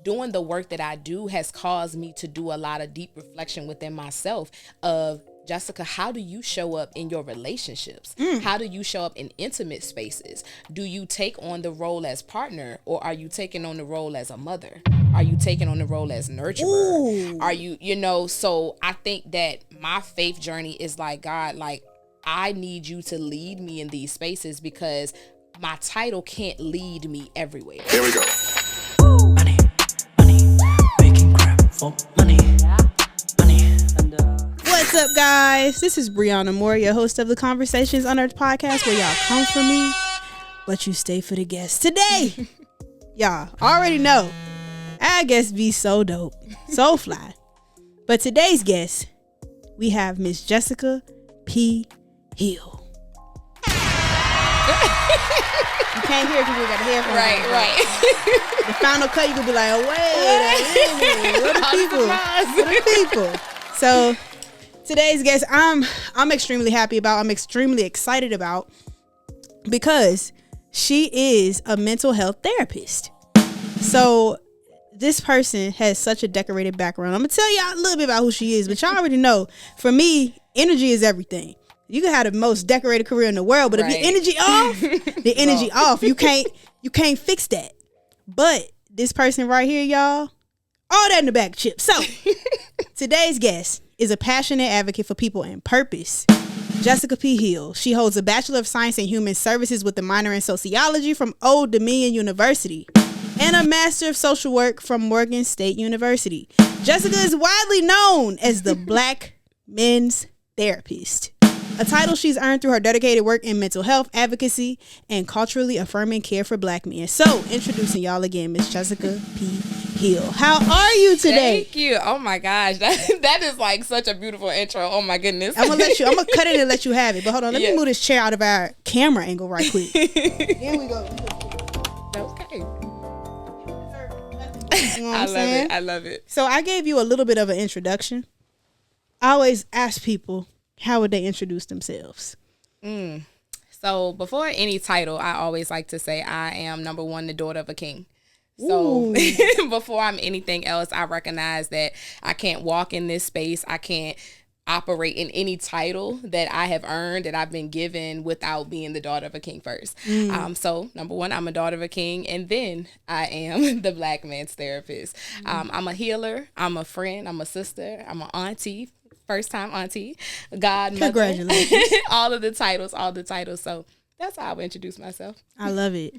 doing the work that I do has caused me to do a lot of deep reflection within myself of, Jessica, how do you show up in your relationships? How do you show up in intimate spaces? Do you take on the role as partner, or are you taking on the role as a mother? Are you taking on the role as nurturer? Ooh. Are you, so I think that my faith journey is like, God, like, I need you to lead me in these spaces because my title can't lead me everywhere. Here we go. Money, making crap for money. What's up, guys? This is Brianna Moore, your host of the Conversations Unearthed podcast, where y'all come for me, but you stay for the guests. Today, y'all already know, our guests be so dope, so fly. But today's guest, we have Miss Jessica P. Hill. You can't hear because we got a headphone. Right. The final cut, you could be like, oh, wait a minute. What are people? So today's guest, I'm extremely happy about. I'm extremely excited about because she is a mental health therapist. So this person has such a decorated background. I'm gonna tell y'all a little bit about who she is, but y'all already know. For me, energy is everything. You can have the most decorated career in the world, but if your energy off, the energy off. You can't fix that. But this person right here, y'all, all that in the bag of chips. So today's guest is a passionate advocate for people and purpose. Jessica P. Hill. She holds a Bachelor of Science in Human Services with a minor in Sociology from Old Dominion University and a Master of Social Work from Morgan State University. Jessica is widely known as the Black Men's Therapist, a title she's earned through her dedicated work in mental health, advocacy, and culturally affirming care for Black men. So, introducing y'all again, Miss Jessica P. Hill. How are you today? Thank you. Oh my gosh, that is like such a beautiful intro. Oh my goodness. I'm gonna cut it and let you have it. But hold on, let me move this chair out of our camera angle right quick. Here we go. Okay. You know what I'm I love it. So I gave you a little bit of an introduction. I always ask people, how would they introduce themselves? So before any title, I always like to say I am, number one, the daughter of a king. So before I'm anything else, I recognize that I can't walk in this space. I can't operate in any title that I have earned, that I've been given, without being the daughter of a king first. So number one, I'm a daughter of a king, and then I am the Black Man's Therapist. I'm a healer. I'm a friend. I'm a sister. I'm an auntie. First time auntie, godmother. Congratulations. all the titles. So that's how I would introduce myself. I love it.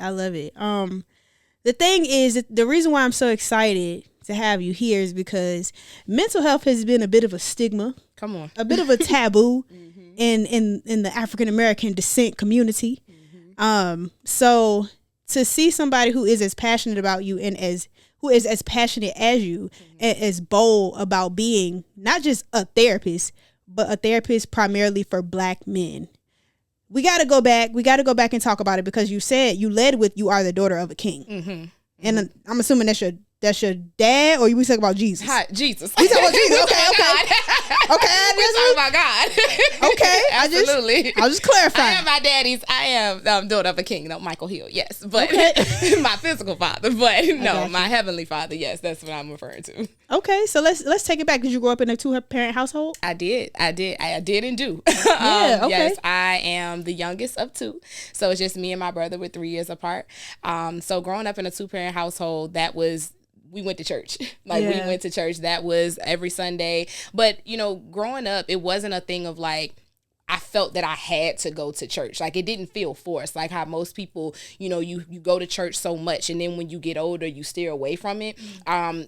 The thing is, the reason why I'm so excited to have you here is because mental health has been a bit of a stigma. Come on. A bit of a taboo in the African American descent community. So to see somebody who is as passionate about you and who is as passionate as you and as bold about being not just a therapist, but a therapist primarily for Black men. We got to go back and talk about it, because you said you led with, you are the daughter of a king. And I'm assuming that's your dad, or we talking about Jesus? Hi, Jesus. We talking about Jesus. Okay. Okay, we're talking about God. Okay, absolutely. I'll just clarify. I am daughter of a king. No, Michael Hill. Yes, but my physical father. But no, my heavenly father. Yes, that's what I'm referring to. Okay, so let's take it back. Did you grow up in a 2-parent household? I did and do. Yeah. Okay. Yes, I am the youngest of two, so it's just me and my brother. We're 3 years apart. So growing up in a 2-parent household, we went to church. We went to church. That was every Sunday. But, growing up, it wasn't a thing of like, I felt that I had to go to church. Like, it didn't feel forced. Like how most people, you go to church so much, and then when you get older, you steer away from it.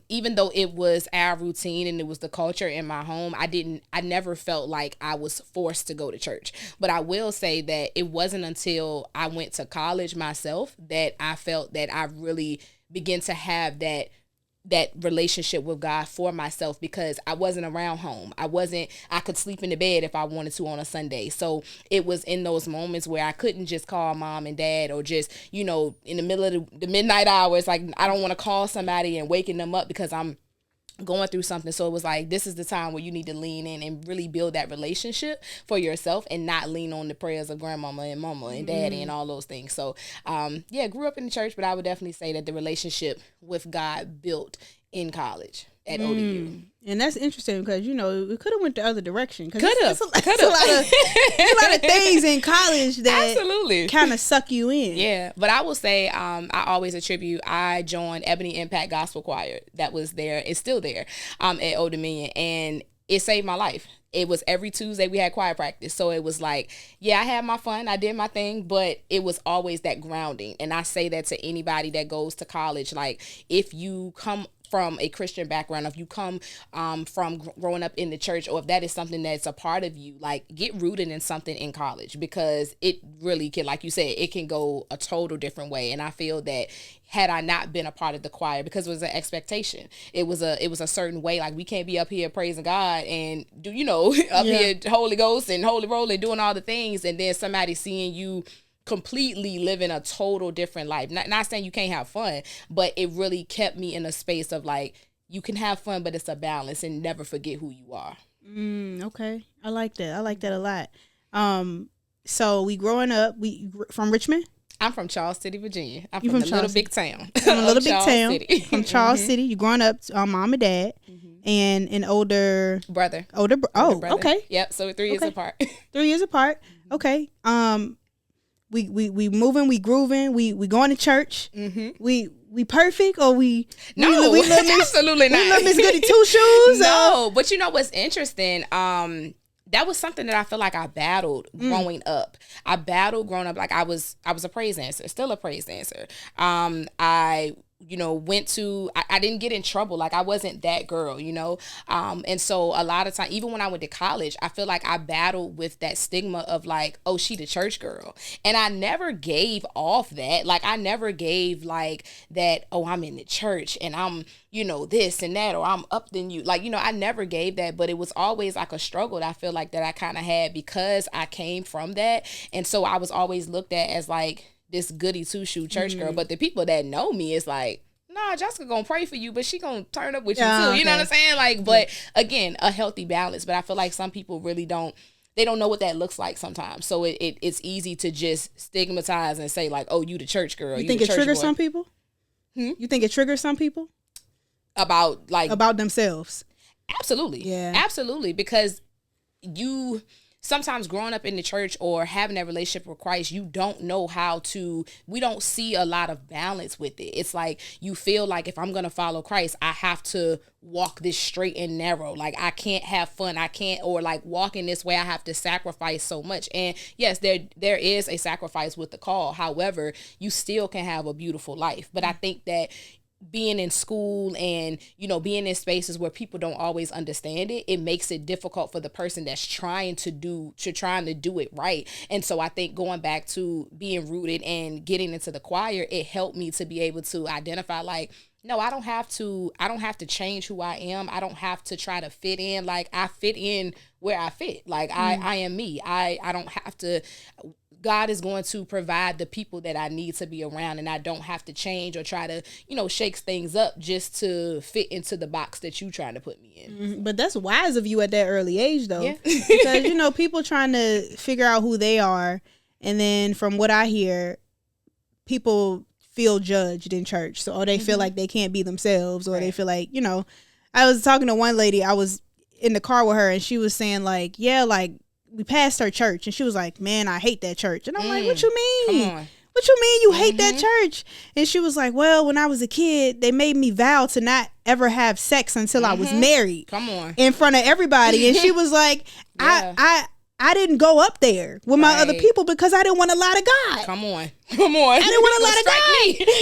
Even though it was our routine and it was the culture in my home, I never felt like I was forced to go to church. But I will say that it wasn't until I went to college myself that I felt that I really began to have that relationship with God for myself, because I wasn't around home. I could sleep in the bed if I wanted to on a Sunday. So it was in those moments where I couldn't just call mom and dad, or just, in the middle of the midnight hours, like I don't want to call somebody and waking them up because I'm going through something. So it was like, this is the time where you need to lean in and really build that relationship for yourself and not lean on the prayers of grandmama and mama and daddy and all those things. So grew up in the church, but I would definitely say that the relationship with God built in college at ODU. And that's interesting because, you know, it could have went the other direction. Could have. It's a lot of things in college that absolutely kind of suck you in. Yeah. But I will say, I always attribute, I joined Ebony Impact Gospel Choir that was there. It's still there at Old Dominion. And it saved my life. It was every Tuesday we had choir practice. So it was like, yeah, I had my fun. I did my thing, but it was always that grounding. And I say that to anybody that goes to college. Like, if you come from a Christian background, if you come from growing up in the church, or if that is something that's a part of you, like, get rooted in something in college, because it really can, like you said, it can go a total different way. And I feel that had I not been a part of the choir, because it was an expectation, it was a certain way. Like, we can't be up here praising God and do, you know, here Holy Ghost and Holy Roll and doing all the things, and then somebody seeing you completely living a total different life. Not saying you can't have fun, but it really kept me in a space of like, you can have fun, but it's a balance, and never forget who you are. Okay. I like that. I like that a lot. So we growing up, we from Richmond? I'm from Charles City, Virginia. I'm from the little big town. From a little big town. City. From Charles City. You growing up, mom and dad, and an older brother. Older brother. Okay. Yep. So 3 years apart. 3 years apart. Okay. We moving, we grooving, we going to church. We perfect, or we absolutely not. We little Miss Goody Two Shoes. No, but you know what's interesting? That was something that I feel like I battled growing up. I battled growing up. Like, I was a praise dancer, still a praise dancer. I didn't get in trouble. Like, I wasn't that girl, you know? And so a lot of time, even when I went to college, I feel like I battled with that stigma of like, oh, she the church girl. And I never gave off that. Like, I never gave like that, oh, I'm in the church and I'm, you know, this and that, or I'm up than you. Like, you know, I never gave that, but it was always like a struggle that I feel like that I kind of had because I came from that. And so I was always looked at as like this goody two-shoe church girl. But the people that know me is like, nah, Jessica gonna pray for you, but she gonna turn up with you too. You know what I'm saying? Like, but again, a healthy balance. But I feel like some people really don't know what that looks like sometimes. So it's easy to just stigmatize and say like, oh, you the church girl. You think it triggers some people? You think it triggers some people? About themselves? Absolutely. Yeah. Absolutely. Because you sometimes growing up in the church or having that relationship with Christ, you don't know we don't see a lot of balance with it. It's like, you feel like if I'm going to follow Christ, I have to walk this straight and narrow. Like, I can't have fun. I can't, or like walking this way, I have to sacrifice so much. And yes, there is a sacrifice with the call. However, you still can have a beautiful life. But I think that being in school and, you know, being in spaces where people don't always understand it, it makes it difficult for the person that's trying to do it right. And so I think going back to being rooted and getting into the choir, it helped me to be able to identify like, no, I don't have to change who I am. I don't have to try to fit in. Like, I fit in where I fit. Like, I am me. I don't have to. God is going to provide the people that I need to be around, and I don't have to change or try to, you know, shake things up just to fit into the box that you trying to put me in. But that's wise of you at that early age, though. Yeah. Because, you know, people trying to figure out who they are, and then from what I hear, people feel judged in church. So, or they feel like they can't be themselves, or they feel like, you know, I was talking to one lady, I was in the car with her, and she was saying like, yeah, like, we passed her church, and she was like, man, I hate that church. And I'm like, what you mean? Come on. What you mean you hate that church? And she was like, well, when I was a kid, they made me vow to not ever have sex until I was married. Come on. In front of everybody. And she was like, I didn't go up there with my other people because I didn't want to lie to God. Come on. I didn't want to lie to God.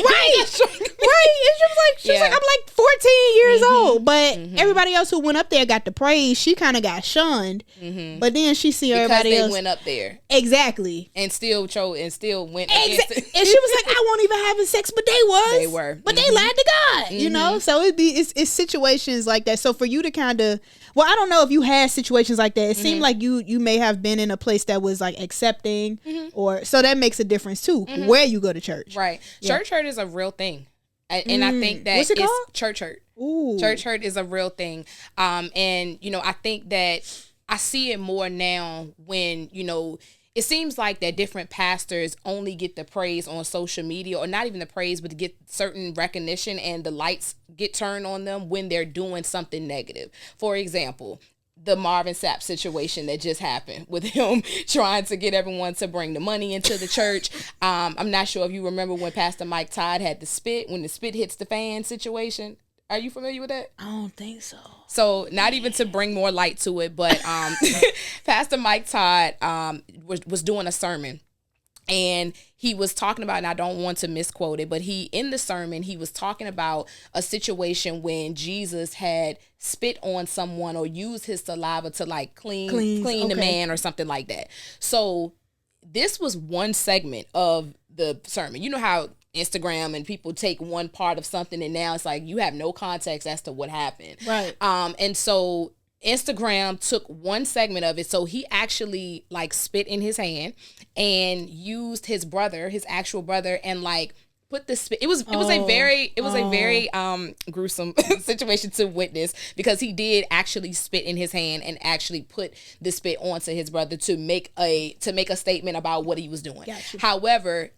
Right. And she was like, I'm like 14 years old. But everybody else who went up there got the praise. She kind of got shunned. But then she see everybody else. Because they went up there. Exactly. And still went against it. And she was like, I won't even having sex, but they was. They were. But they lied to God, you know? So it's situations like that. So for you to kind of, well, I don't know if you had situations like that. It seemed like you may have been in a place that was like accepting, or so that makes a difference too, where you go to church. Right. Church hurt is a real thing. And I think that What's it called? church hurt. Ooh. Church hurt is a real thing. And, you know, I think that I see it more now when, you know, it seems like that different pastors only get the praise on social media, or not even the praise, but to get certain recognition, and the lights get turned on them when they're doing something negative. For example, the Marvin Sapp situation that just happened with him trying to get everyone to bring the money into the church. I'm not sure if you remember when Pastor Mike Todd had the spit, when the spit hits the fan situation. Are you familiar with that? I don't think so. So not even to bring more light to it, but Pastor Mike Todd was doing a sermon, and he was talking about, and I don't want to misquote it, but in the sermon, he was talking about a situation when Jesus had spit on someone or used his saliva to like clean the man or something like that. So this was one segment of the sermon. You know how Instagram and people take one part of something and now it's like you have no context as to what happened. Right. And so Instagram took one segment of it. So he actually like spit in his hand and used his actual brother, and like put the spit. It was a very gruesome situation to witness, because he did actually spit in his hand and actually put the spit onto his brother to make a statement about what he was doing. Gotcha. However,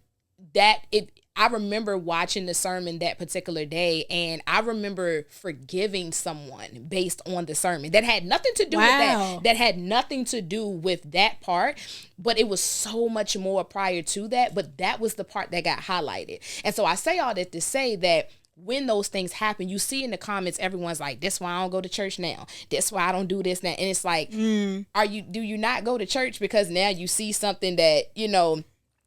I remember watching the sermon that particular day, and I remember forgiving someone based on the sermon that had nothing to do with that. That had nothing to do with that part, but it was so much more prior to that. But that was the part that got highlighted. And so I say all that to say that when those things happen, you see in the comments, everyone's like, "This why I don't go to church now. This why I don't do this now." And it's like, do you not go to church because now you see something that, you know,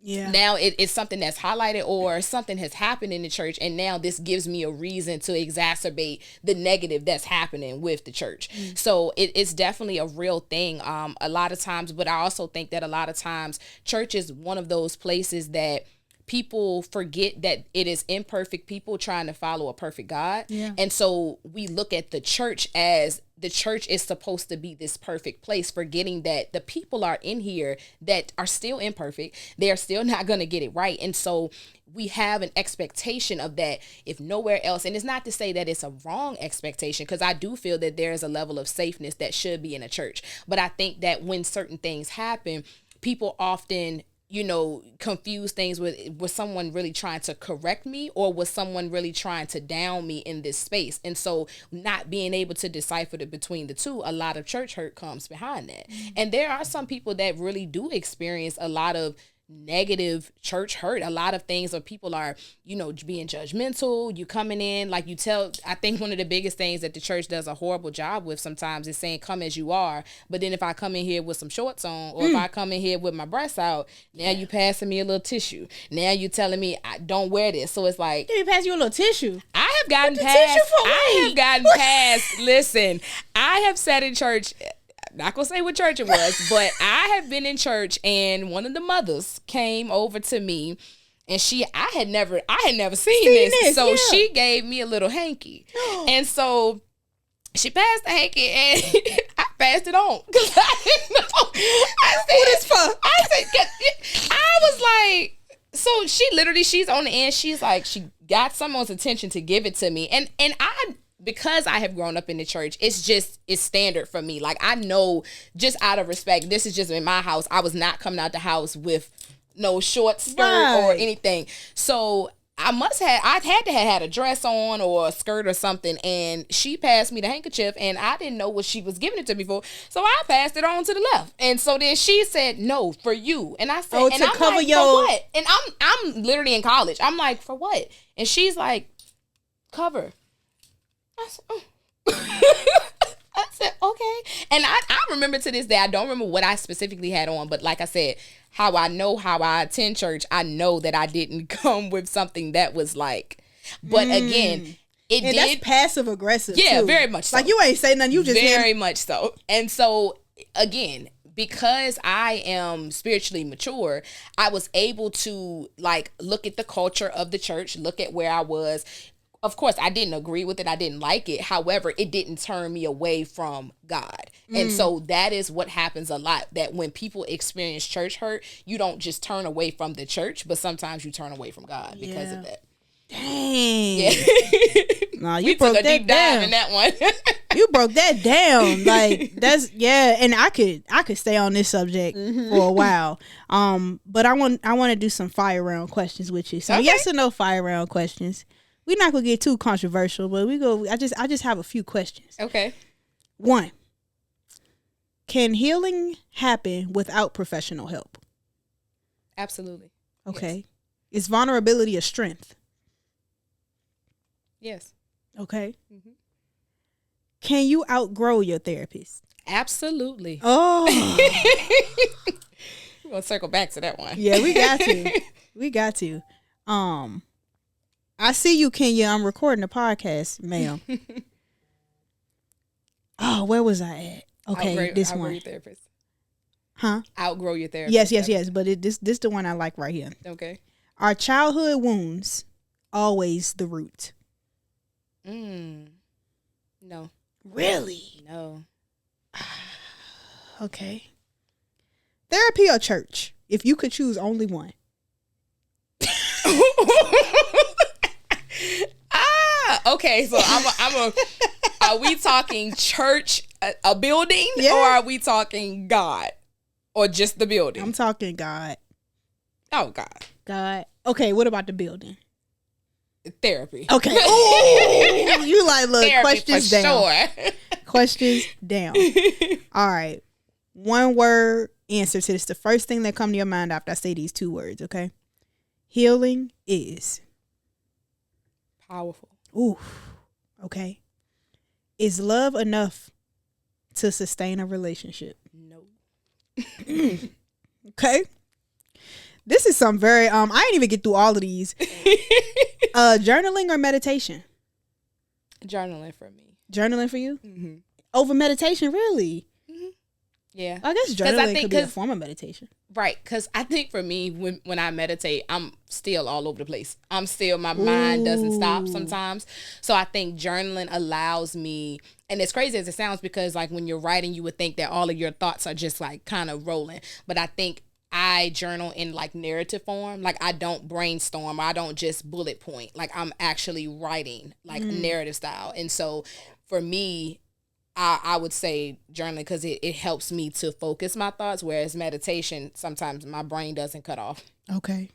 now it's something that's highlighted, or something has happened in the church, and now this gives me a reason to exacerbate the negative that's happening with the church. So it's definitely a real thing a lot of times. But I also think that a lot of times church is one of those places that people forget that it is imperfect people trying to follow a perfect God. Yeah. And so we look at the church as the church is supposed to be this perfect place, forgetting that the people are in here that are still imperfect. They are still not going to get it right. And so we have an expectation of that if nowhere else. And it's not to say that it's a wrong expectation, because I do feel that there is a level of safeness that should be in a church. But I think that when certain things happen, people often, you know, confuse things with, was someone really trying to correct me, or was someone really trying to down me in this space? And so not being able to decipher between the two, a lot of church hurt comes behind that. And there are some people that really do experience a lot of negative church hurt, a lot of things where people are, you know, being judgmental. You coming in, like I think one of the biggest things that the church does a horrible job with sometimes is saying, come as you are. But then if I come in here with some shorts on, or if I come in here with my breasts out, now you passing me a little tissue. Now you telling me I don't wear this. So it's like, let me pass you a little tissue. I have gotten past, listen, I have sat in church. Not gonna say what church it was, but I have been in church, and one of the mothers came over to me, and I had never seen this. So she gave me a little hanky, and so she passed the hanky, and I passed it on because I didn't know. I was like, so she's on the end. She's like, she got someone's attention to give it to me, and because I have grown up in the church, it's standard for me. Like, I know, just out of respect, this is just in my house. I was not coming out the house with no short skirt or anything. So I'd had to have had a dress on or a skirt or something, and she passed me the handkerchief, and I didn't know what she was giving it to me for, so I passed it on to the left. And so then she said, "No, for you." And I said, "Oh, to cover your..." For what? And I'm literally in college. I'm like, "For what?" And she's like, "Cover." I said, "Oh." I said, "Okay." And I remember to this day, I don't remember what I specifically had on, but like I said, how I attend church, I know that I didn't come with something that was like, but again, that's passive aggressive. Yeah, too. Very much so. Like, you ain't saying nothing, you just very much so. And so again, because I am spiritually mature, I was able to like look at the culture of the church, look at where I was. Of course, I didn't agree with it. I didn't like it. However, it didn't turn me away from God. And so that is what happens a lot, that when people experience church hurt, you don't just turn away from the church, but sometimes you turn away from God because of that. Dang. Yeah. Nah, you We broke took a that deep dive down. in that one. You broke that down. Like that's and I could stay on this subject for a while. But I want to do some fire round questions with you. So Okay. yes or no fire round questions. We're not gonna get too controversial, but I just have a few questions. Okay. 1. Can healing happen without professional help? Absolutely. Okay. Is vulnerability a strength? Yes. Okay. Mhm. Can you outgrow your therapist? Absolutely. Oh. We're gonna circle back to that one. Yeah, we got to. We got to. I see you, Kenya. I'm recording a podcast, ma'am. Oh, where was I at? Okay, this outgrow one. your therapist. Huh? Outgrow your therapist. Yes. But this the one I like right here. Okay. Are childhood wounds always the root? No. Really? No. Okay. Therapy or church? If you could choose only one. Okay. So are we talking church, a building, Yeah. or are we talking God, or just the building? I'm talking God. Oh God. God. Okay, what about the building? Therapy. Okay. Ooh, you like, look, Therapy questions for down. sure. Questions down. All right. One word answer to this. The first thing that come to your mind after I say these 2 words, okay? Healing is. Powerful. Ooh. Okay. Is love enough to sustain a relationship? No. Okay. This is some very I didn't even get through all of these. Journaling or meditation? Journaling for me. Journaling for you? Mm-hmm. Over meditation, really? Yeah. I guess journaling could be a form of meditation. Right, because I think for me, when I meditate, I'm still all over the place. My mind doesn't stop sometimes. So I think journaling allows me, and as crazy as it sounds, because like when you're writing, you would think that all of your thoughts are just like kind of rolling. But I think I journal in like narrative form. Like I don't brainstorm. I don't just bullet point. Like I'm actually writing like narrative style. And so for me, I would say journaling because it helps me to focus my thoughts, whereas meditation, sometimes my brain doesn't cut off. Okay.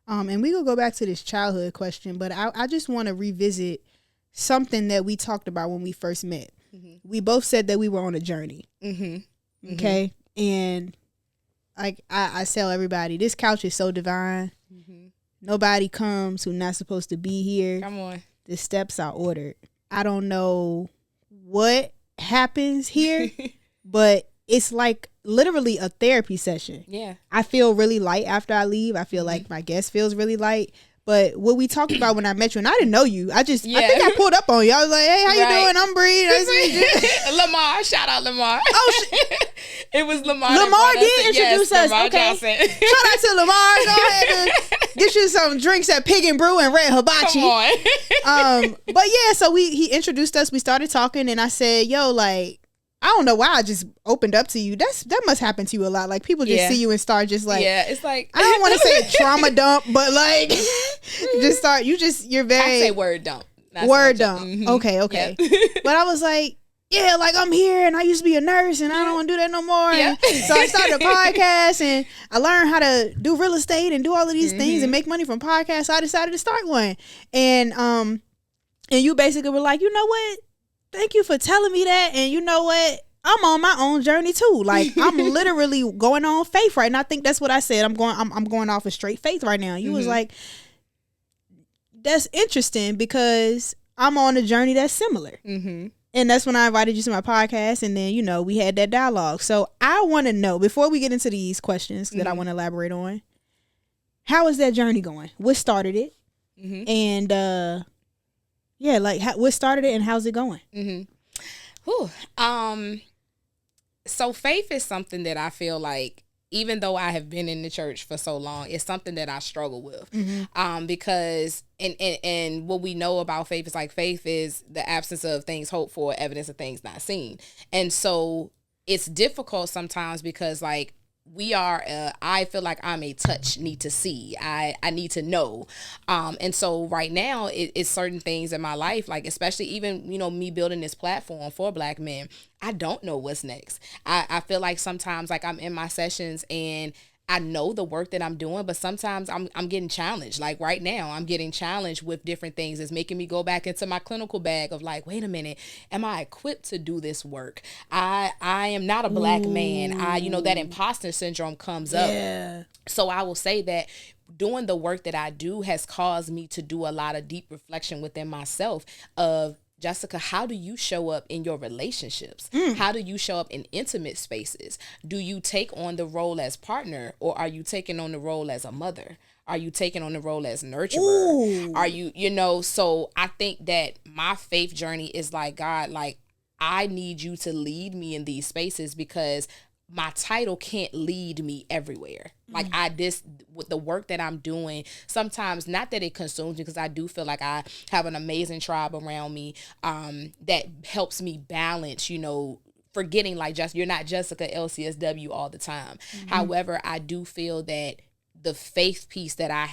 And we will go back to this childhood question, but I just want to revisit something that we talked about when we first met. Mm-hmm. We both said that we were on a journey. Mm-hmm. Okay. And like I tell everybody, this couch is so divine. Mm-hmm. Nobody comes who's not supposed to be here. Come on. The steps are ordered. I don't know what happens here, but it's like literally a therapy session. Yeah. I feel really light after I leave. I feel like my guest feels really light. But what we talked about when I met you, and I didn't know you, I think I pulled up on you. I was like, hey, how you doing? I'm Bree. Nice to meet you. Lamar. Shout out Lamar. Oh, it was Lamar. Lamar did introduce us. Lamar Okay. Johnson. Shout out to Lamar. Go ahead and get you some drinks at Pig and Brew and Red Hibachi. Come on. But yeah, so he introduced us. We started talking, and I said, yo, like, I don't know why I just opened up to you. That must happen to you a lot. Like people just see you and start just like, it's like I don't want to say a trauma dump, but like just start. You're very. I say word dump. Word dump. Mm-hmm. Okay. Yep. But I was like, yeah, like I'm here and I used to be a nurse and I don't want to do that no more. Yeah. And so I started a podcast and I learned how to do real estate and do all of these things and make money from podcasts. So I decided to start one. And you basically were like, you know what? Thank you for telling me that. And you know what? I'm on my own journey too. Like I'm literally going on faith right now. I think that's what I said. I'm going off of straight faith right now. You was like, that's interesting because I'm on a journey that's similar. Mm-hmm. And that's when I invited you to my podcast. And then, we had that dialogue. So I want to know, before we get into these questions that I want to elaborate on, how is that journey going? What started it? Mm-hmm. And, what started it and how's it going? Mm-hmm. So faith is something that I feel like, even though I have been in the church for so long, it's something that I struggle with. Mm-hmm. Because and what we know about faith is like faith is the absence of things hoped for, evidence of things not seen. And so it's difficult sometimes because like we are I feel like I'm a touch need to see, I need to know, and so right now it's certain things in my life, like especially even me building this platform for Black men. I don't know what's next. I feel like sometimes like I'm in my sessions and I know the work that I'm doing, but sometimes I'm getting challenged. Like right now, I'm getting challenged with different things. It's making me go back into my clinical bag of like, wait a minute, am I equipped to do this work? I am not a Black man. That imposter syndrome comes up. So I will say that doing the work that I do has caused me to do a lot of deep reflection within myself of, Jessica, how do you show up in your relationships? How do you show up in intimate spaces? Do you take on the role as partner, or are you taking on the role as a mother? Are you taking on the role as nurturer? Ooh. Are you, so I think that my faith journey is like, God, like, I need you to lead me in these spaces because my title can't lead me everywhere. Like with the work that I'm doing, sometimes not that it consumes me, because I do feel like I have an amazing tribe around me that helps me balance, forgetting like you're not Jessica LCSW all the time. However, I do feel that the faith piece that I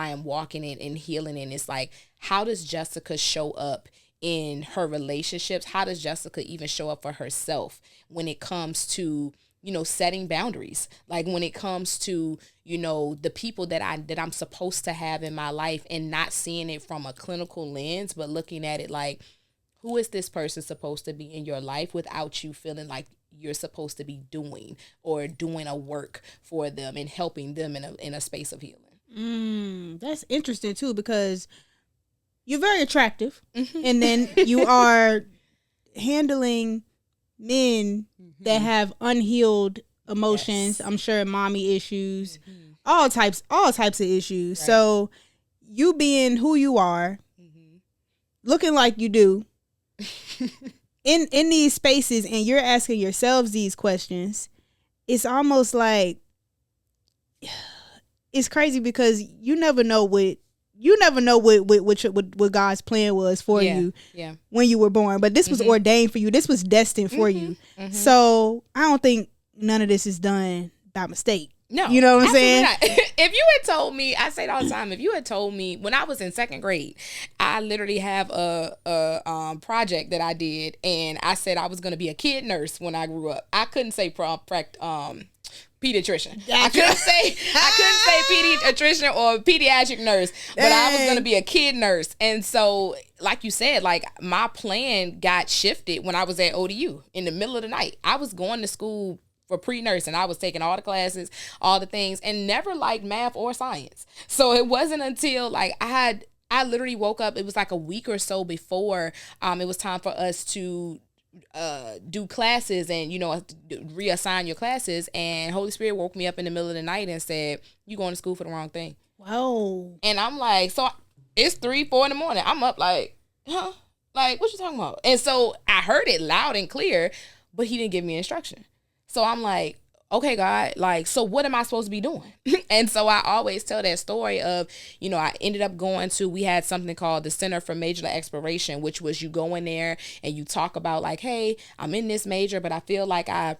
am walking in and healing in is like, how does Jessica show up in her relationships? How does Jessica even show up for herself when it comes to, setting boundaries? Like when it comes to, the people that I'm supposed to have in my life, and not seeing it from a clinical lens, but looking at it like, who is this person supposed to be in your life without you feeling like you're supposed to be doing a work for them and helping them in a space of healing. That's interesting too, because you're very attractive, and then you are handling men that have unhealed emotions. Yes. I'm sure mommy issues, all types of issues. Right. So you being who you are, looking like you do, in these spaces, and you're asking yourselves these questions, it's almost like, it's crazy, because you never know what God's plan was for you when you were born. But this was ordained for you. This was destined for you. So I don't think none of this is done by mistake. No, you know what I'm saying? Not. If you had told me, I say it all the time, if you had told me when I was in second grade, I literally have a project that I did, and I said I was going to be a kid nurse when I grew up. I couldn't say pediatrician. I couldn't say pediatrician or pediatric nurse, but I was going to be a kid nurse. And so, like you said, like my plan got shifted when I was at ODU in the middle of the night. I was going to school for pre-nursing. I was taking all the classes, all the things, and never liked math or science. So it wasn't until like I literally woke up, it was like a week or so before it was time for us to do classes and reassign your classes, and Holy Spirit woke me up in the middle of the night and said, you going to school for the wrong thing. Wow. And I'm like, so it's 3-4 in the morning. I'm up like, huh? Like, what you talking about? And so I heard it loud and clear, but he didn't give me instruction. So I'm like, okay, God, like, so what am I supposed to be doing? And so I always tell that story of, I ended up we had something called the Center for Major Exploration, which was you go in there and you talk about like, hey, I'm in this major, but I feel like I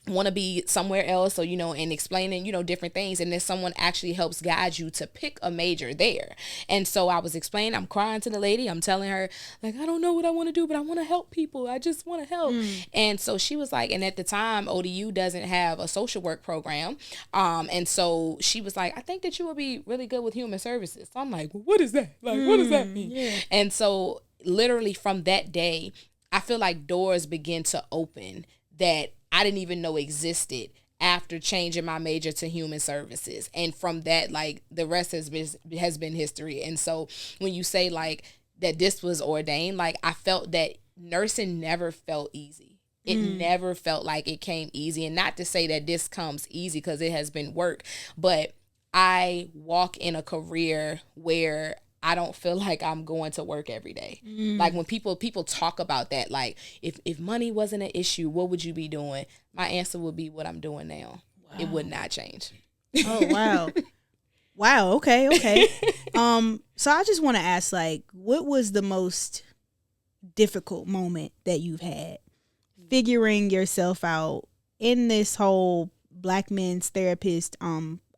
want to be somewhere else. So, and explaining, different things. And then someone actually helps guide you to pick a major there. And so I was explaining, I'm crying to the lady. I'm telling her like, I don't know what I want to do, but I want to help people. I just want to help. And so she was like, and at the time ODU doesn't have a social work program. And so she was like, I think that you would be really good with human services. So I'm like, well, what is that? Like, what does that mean? Yeah. And so literally from that day, I feel like doors begin to open that I didn't even know existed after changing my major to human services. And from that, like the rest has been history. And so when you say like that this was ordained, like I felt that nursing never felt easy. It never felt like it came easy. And not to say that this comes easy, because it has been work, but I walk in a career where I don't feel like I'm going to work every day. Like when people talk about that, like if money wasn't an issue, what would you be doing? My answer would be what I'm doing now. Wow. It would not change. Oh, wow. Wow. Okay. So I just want to ask, like, what was the most difficult moment that you've had figuring yourself out in this whole Black men's therapist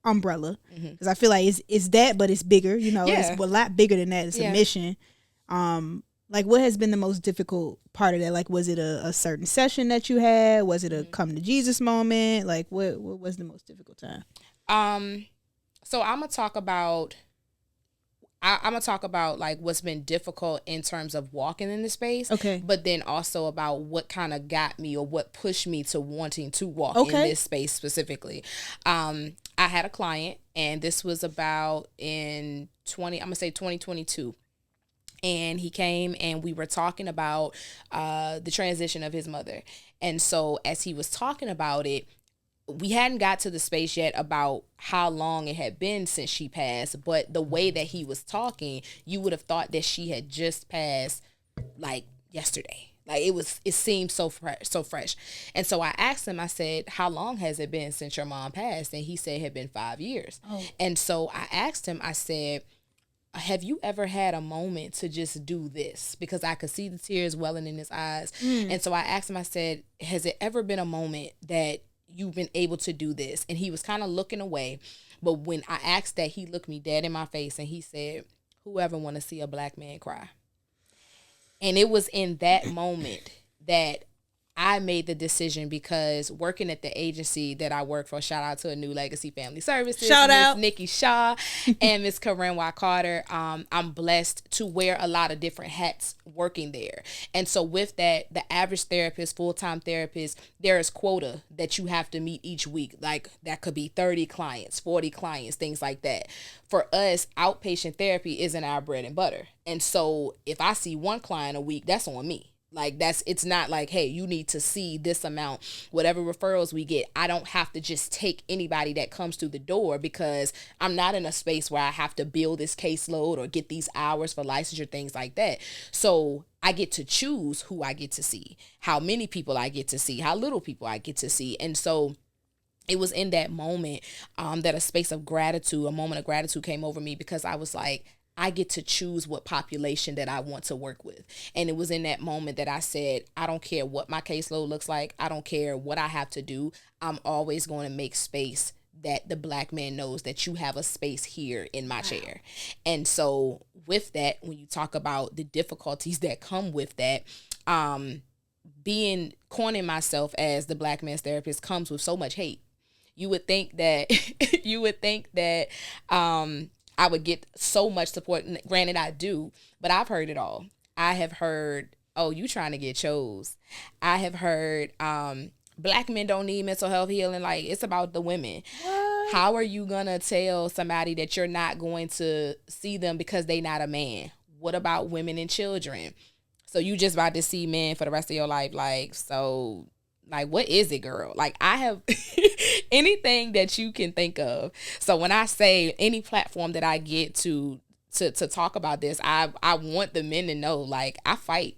umbrella, because I feel like it's that, but it's bigger. You know, it's a lot bigger than that. It's a mission. Like, what has been the most difficult part of that? Like, was it a certain session that you had? Was it a come to Jesus moment? Like, what was the most difficult time? So I'm gonna talk about. I'm gonna talk about like what's been difficult in terms of walking in the space. Okay. But then also about what kind of got me or what pushed me to wanting to walk in this space specifically. I had a client, and this was about in 2022. And he came, and we were talking about the transition of his mother. And so as he was talking about it, we hadn't got to the space yet about how long it had been since she passed, but the way that he was talking, you would have thought that she had just passed like yesterday. Like it seemed so fresh. And so I asked him, I said, how long has it been since your mom passed? And he said it had been 5 years. Oh. And so I asked him, I said, have you ever had a moment to just do this? Because I could see the tears welling in his eyes. And so I asked him, I said, has it ever been a moment that you've been able to do this? And he was kind of looking away. But when I asked that, he looked me dead in my face and he said, whoever want to see a Black man cry? And it was in that moment that I made the decision, because working at the agency that I work for, shout out to A New Legacy Family Services, shout out Nikki Shaw and Miss Karen Y. Carter. I'm blessed to wear a lot of different hats working there. And so with that, the average therapist, full-time therapist, there is quota that you have to meet each week. Like that could be 30 clients, 40 clients, things like that. For us, outpatient therapy isn't our bread and butter. And so if I see one client a week, that's on me. Like it's not like, hey, you need to see this amount, whatever referrals we get. I don't have to just take anybody that comes through the door, because I'm not in a space where I have to build this caseload or get these hours for licensure, things like that. So I get to choose who I get to see, how many people I get to see, how little people I get to see. And so it was in that moment that a moment of gratitude came over me, because I was like, I get to choose what population that I want to work with. And it was in that moment that I said, I don't care what my caseload looks like. I don't care what I have to do. I'm always going to make space that the Black man knows that you have a space here in my chair. And so with that, when you talk about the difficulties that come with that, coining myself as the Black man's therapist comes with so much hate. You would think that I would get so much support. Granted, I do, but I've heard it all. I have heard, oh, you trying to get chose. I have heard, Black men don't need mental health healing. Like, it's about the women. What? How are you going to tell somebody that you're not going to see them because they not a man? What about women and children? So you just about to see men for the rest of your life. Like, so... like, what is it, girl? Like, I have anything that you can think of. So when I say any platform that I get to talk about this, I want the men to know, like, I fight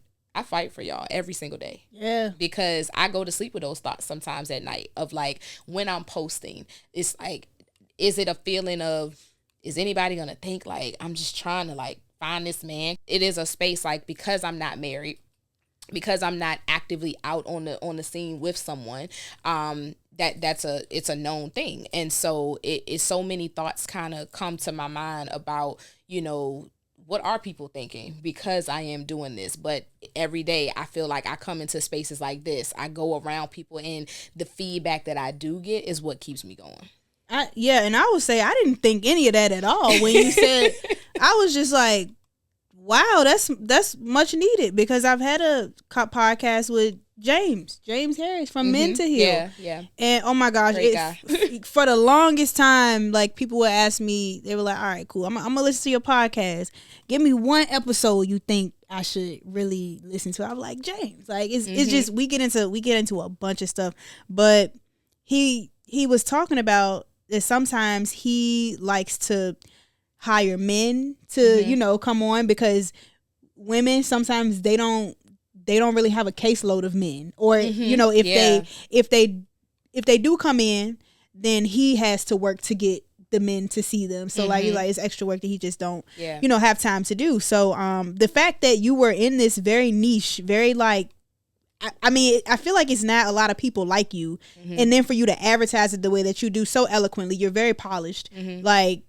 for y'all every single day. Yeah. Because I go to sleep with those thoughts sometimes at night of, like, when I'm posting, it's like, is it a feeling of, is anybody going to think, like, I'm just trying to, like, find this man? It is a space, like, because I'm not married, because I'm not actively out on the scene with someone, it's a known thing. And so it's so many thoughts kind of come to my mind about, you know, what are people thinking because I am doing this? But every day I feel like I come into spaces like this, I go around people, and the feedback that I do get is what keeps me going. And I would say I didn't think any of that at all when you said. I was just like, wow, that's much needed, because I've had a podcast with James Harris from Men to Heal. Yeah. And oh my gosh, for the longest time, like, people would ask me, they were like, all right, cool, I'm gonna listen to your podcast. Give me one episode you think I should really listen to. I'm like, James, like, it's just we get into a bunch of stuff, but he was talking about that sometimes he likes to hire men to you know, come on, because women sometimes they don't really have a caseload of men, or you know, if they do come in, then he has to work to get the men to see them. So like it's extra work that he just don't you know, have time to do. So the fact that you were in this very niche, very like I mean, I feel like it's not a lot of people like you. And then for you to advertise it the way that you do so eloquently, you're very polished. Like,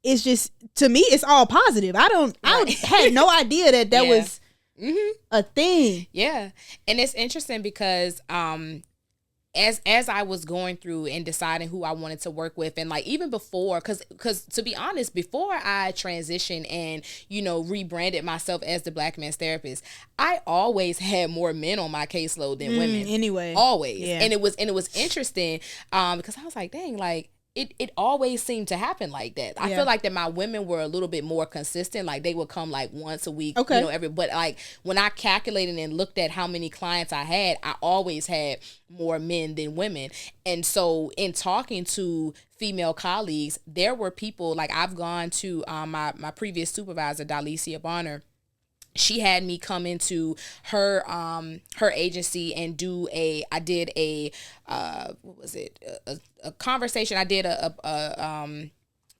it's just, to me, it's all positive. I had no idea that was a thing. Yeah. And it's interesting because as I was going through and deciding who I wanted to work with, and like even before, because to be honest, before I transitioned and, you know, rebranded myself as the Black Men's Therapist, I always had more men on my caseload than women. Anyway. Always. Yeah. And it was interesting because I was like, dang, like, it always seemed to happen like that. I feel like that my women were a little bit more consistent. Like they would come like once a week, you know, but like when I calculated and looked at how many clients I had, I always had more men than women. And so in talking to female colleagues, there were people like I've gone to my previous supervisor, Dalicia Bonner. She had me come into her agency and do a conversation. I did a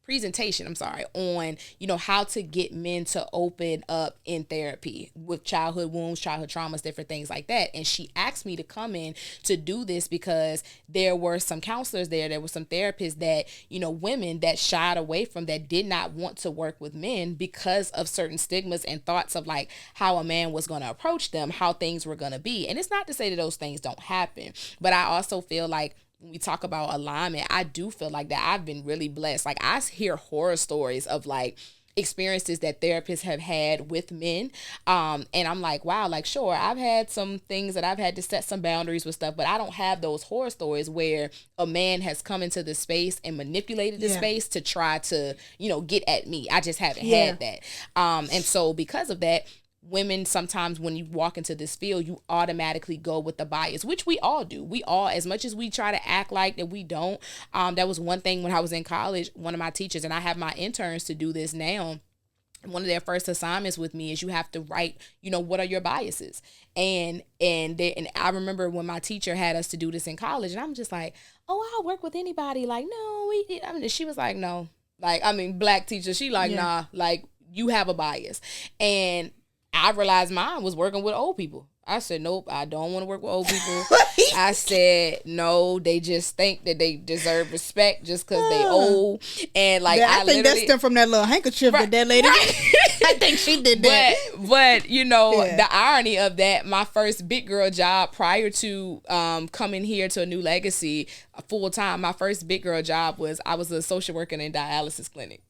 presentation, on, you know, how to get men to open up in therapy with childhood wounds, childhood traumas, different things like that. And she asked me to come in to do this because there were some counselors there were some therapists that, you know, women that shied away from, that did not want to work with men because of certain stigmas and thoughts of like how a man was going to approach them, how things were going to be. And it's not to say that those things don't happen, but I also feel like when we talk about alignment, I do feel like that I've been really blessed. Like I hear horror stories of like experiences that therapists have had with men. And I'm like, wow, like, sure, I've had some things that I've had to set some boundaries with stuff, but I don't have those horror stories where a man has come into the space and manipulated the space to try to, you know, get at me. I just haven't had that. And so because of that, women, sometimes when you walk into this field, you automatically go with the bias, which we all do. We all, as much as we try to act like that we don't. That was one thing when I was in college, one of my teachers, and I have my interns to do this now. One of their first assignments with me is you have to write, you know, what are your biases? And I remember when my teacher had us to do this in college, and I'm just like, oh, I'll work with anybody. Like, no, she was like, no. Like, I mean, Black teacher, she like, nah, like, you have a bias. And I realized mine was working with old people. I said, nope, I don't want to work with old people. I said, no, they just think that they deserve respect just because they old. And like, I think that stemmed from that little handkerchief that lady. I think she did that. But you know, the irony of that, my first big girl job prior to coming here to A New Legacy full time, my first big girl job was I was a social worker in a dialysis clinic.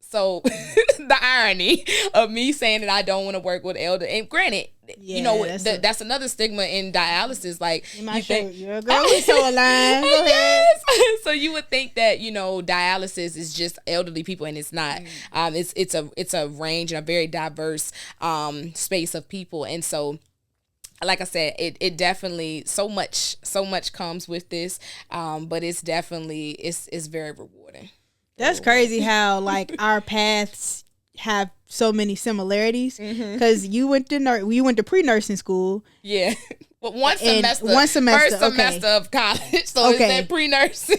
So the irony of me saying that I don't want to work with elder, and granted, you know, that's another stigma in dialysis. Like, you're a girl, we so aligned. Go ahead. So you would think that, you know, dialysis is just elderly people, and it's not. It's a range and a very diverse space of people, and so, like I said, it definitely so much comes with this, but it's definitely it's very rewarding. That's crazy how like our paths have so many similarities, because you went to pre-nursing school. Yeah. But one semester. First semester of college. So is that pre-nursing?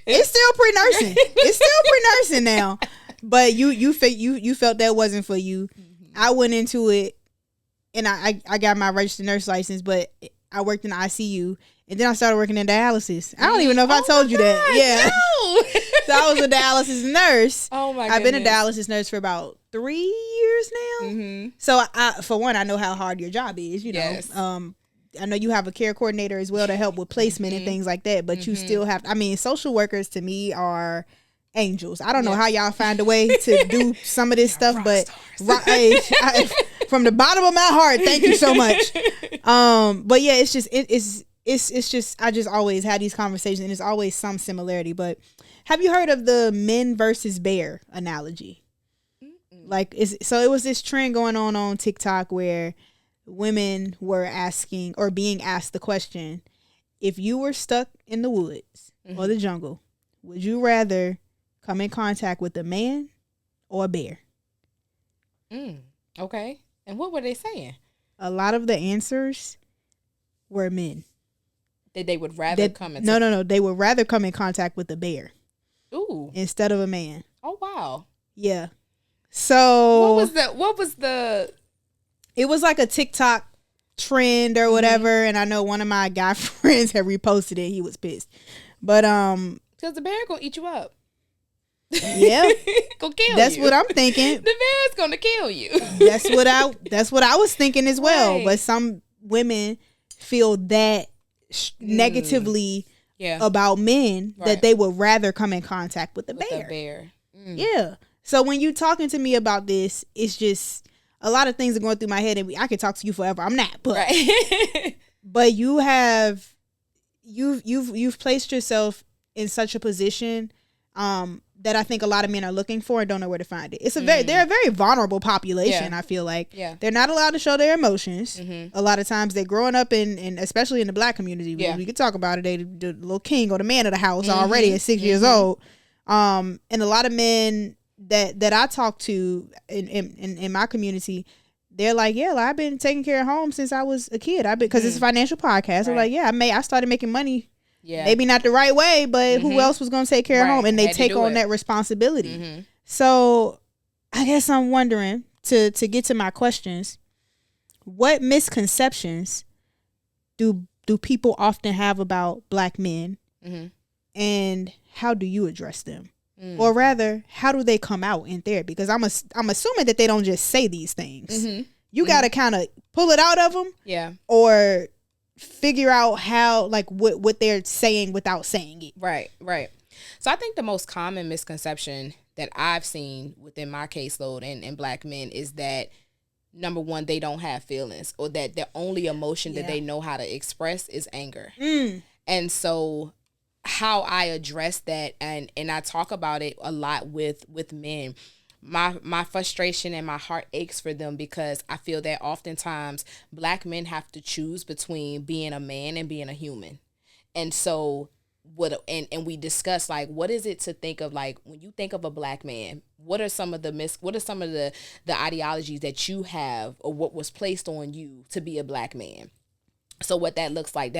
It's still pre-nursing. It's still pre-nursing now. But you felt that wasn't for you. I went into it and I got my registered nurse license, but I worked in the ICU, and then I started working in dialysis. I don't even know if I told you that. Yeah. No. So I was a dialysis nurse. Oh my goodness. I've been a dialysis nurse for about 3 years now. So for one, I know how hard your job is, you know. Yes. I know you have a care coordinator as well to help with placement and things like that, but you still have, I mean, social workers to me are angels. I don't know how y'all find a way to do some of this stuff, but from the bottom of my heart, thank you so much. But yeah, it's just I just always had these conversations, and it's always some similarity. But have you heard of the men versus bear analogy? Like, it was this trend going on TikTok where women were asking or being asked the question, if you were stuck in the woods or the jungle, would you rather come in contact with a man or a bear? Okay. And what were they saying? A lot of the answers were men. That they would rather come in. No. They would rather come in contact with a bear. Ooh. Instead of a man. Oh, wow. Yeah. So. What was the? It was like a TikTok trend or whatever, and I know one of my guy friends had reposted it. He was pissed, but because the bear gonna eat you up. Yeah, gonna kill that's you. what I'm thinking. The bear's gonna kill you. That's what I was thinking as well. Right. But some women feel that negatively about men that they would rather come in contact with the bear. Yeah. So when you talking to me about this, it's just a lot of things are going through my head, and I could talk to you forever. I'm not, but but you've placed yourself in such a position that I think a lot of men are looking for and don't know where to find it. It's they're a very vulnerable population. I feel like they're not allowed to show their emotions. A lot of times they're growing up in especially in the black community. We could talk about it. They the little king or the man of the house already at 6 years old. And a lot of men that I talk to in my community, they're like, I've been taking care of home since I was a kid. Because it's a financial podcast. They're like, I started making money. Maybe not the right way, but who else was going to take care of home? And they take on that responsibility. So I guess I'm wondering, to get to my questions, what misconceptions do people often have about black men, and how do you address them? Or rather, how do they come out in therapy? Because I'm assuming that they don't just say these things. You got to kind of pull it out of them. Or figure out how, like, what they're saying without saying it. Right. So I think the most common misconception that I've seen within my caseload and black men is that, number one, they don't have feelings, or that the only emotion that they know how to express is anger. And so how I address that, and I talk about it a lot with men, my frustration and my heart aches for them, because I feel that oftentimes black men have to choose between being a man and being a human. And so and we discuss, like, what is it to think of, like, when you think of a black man, what are some of the ideologies that you have, or what was placed on you to be a black man? So what that looks like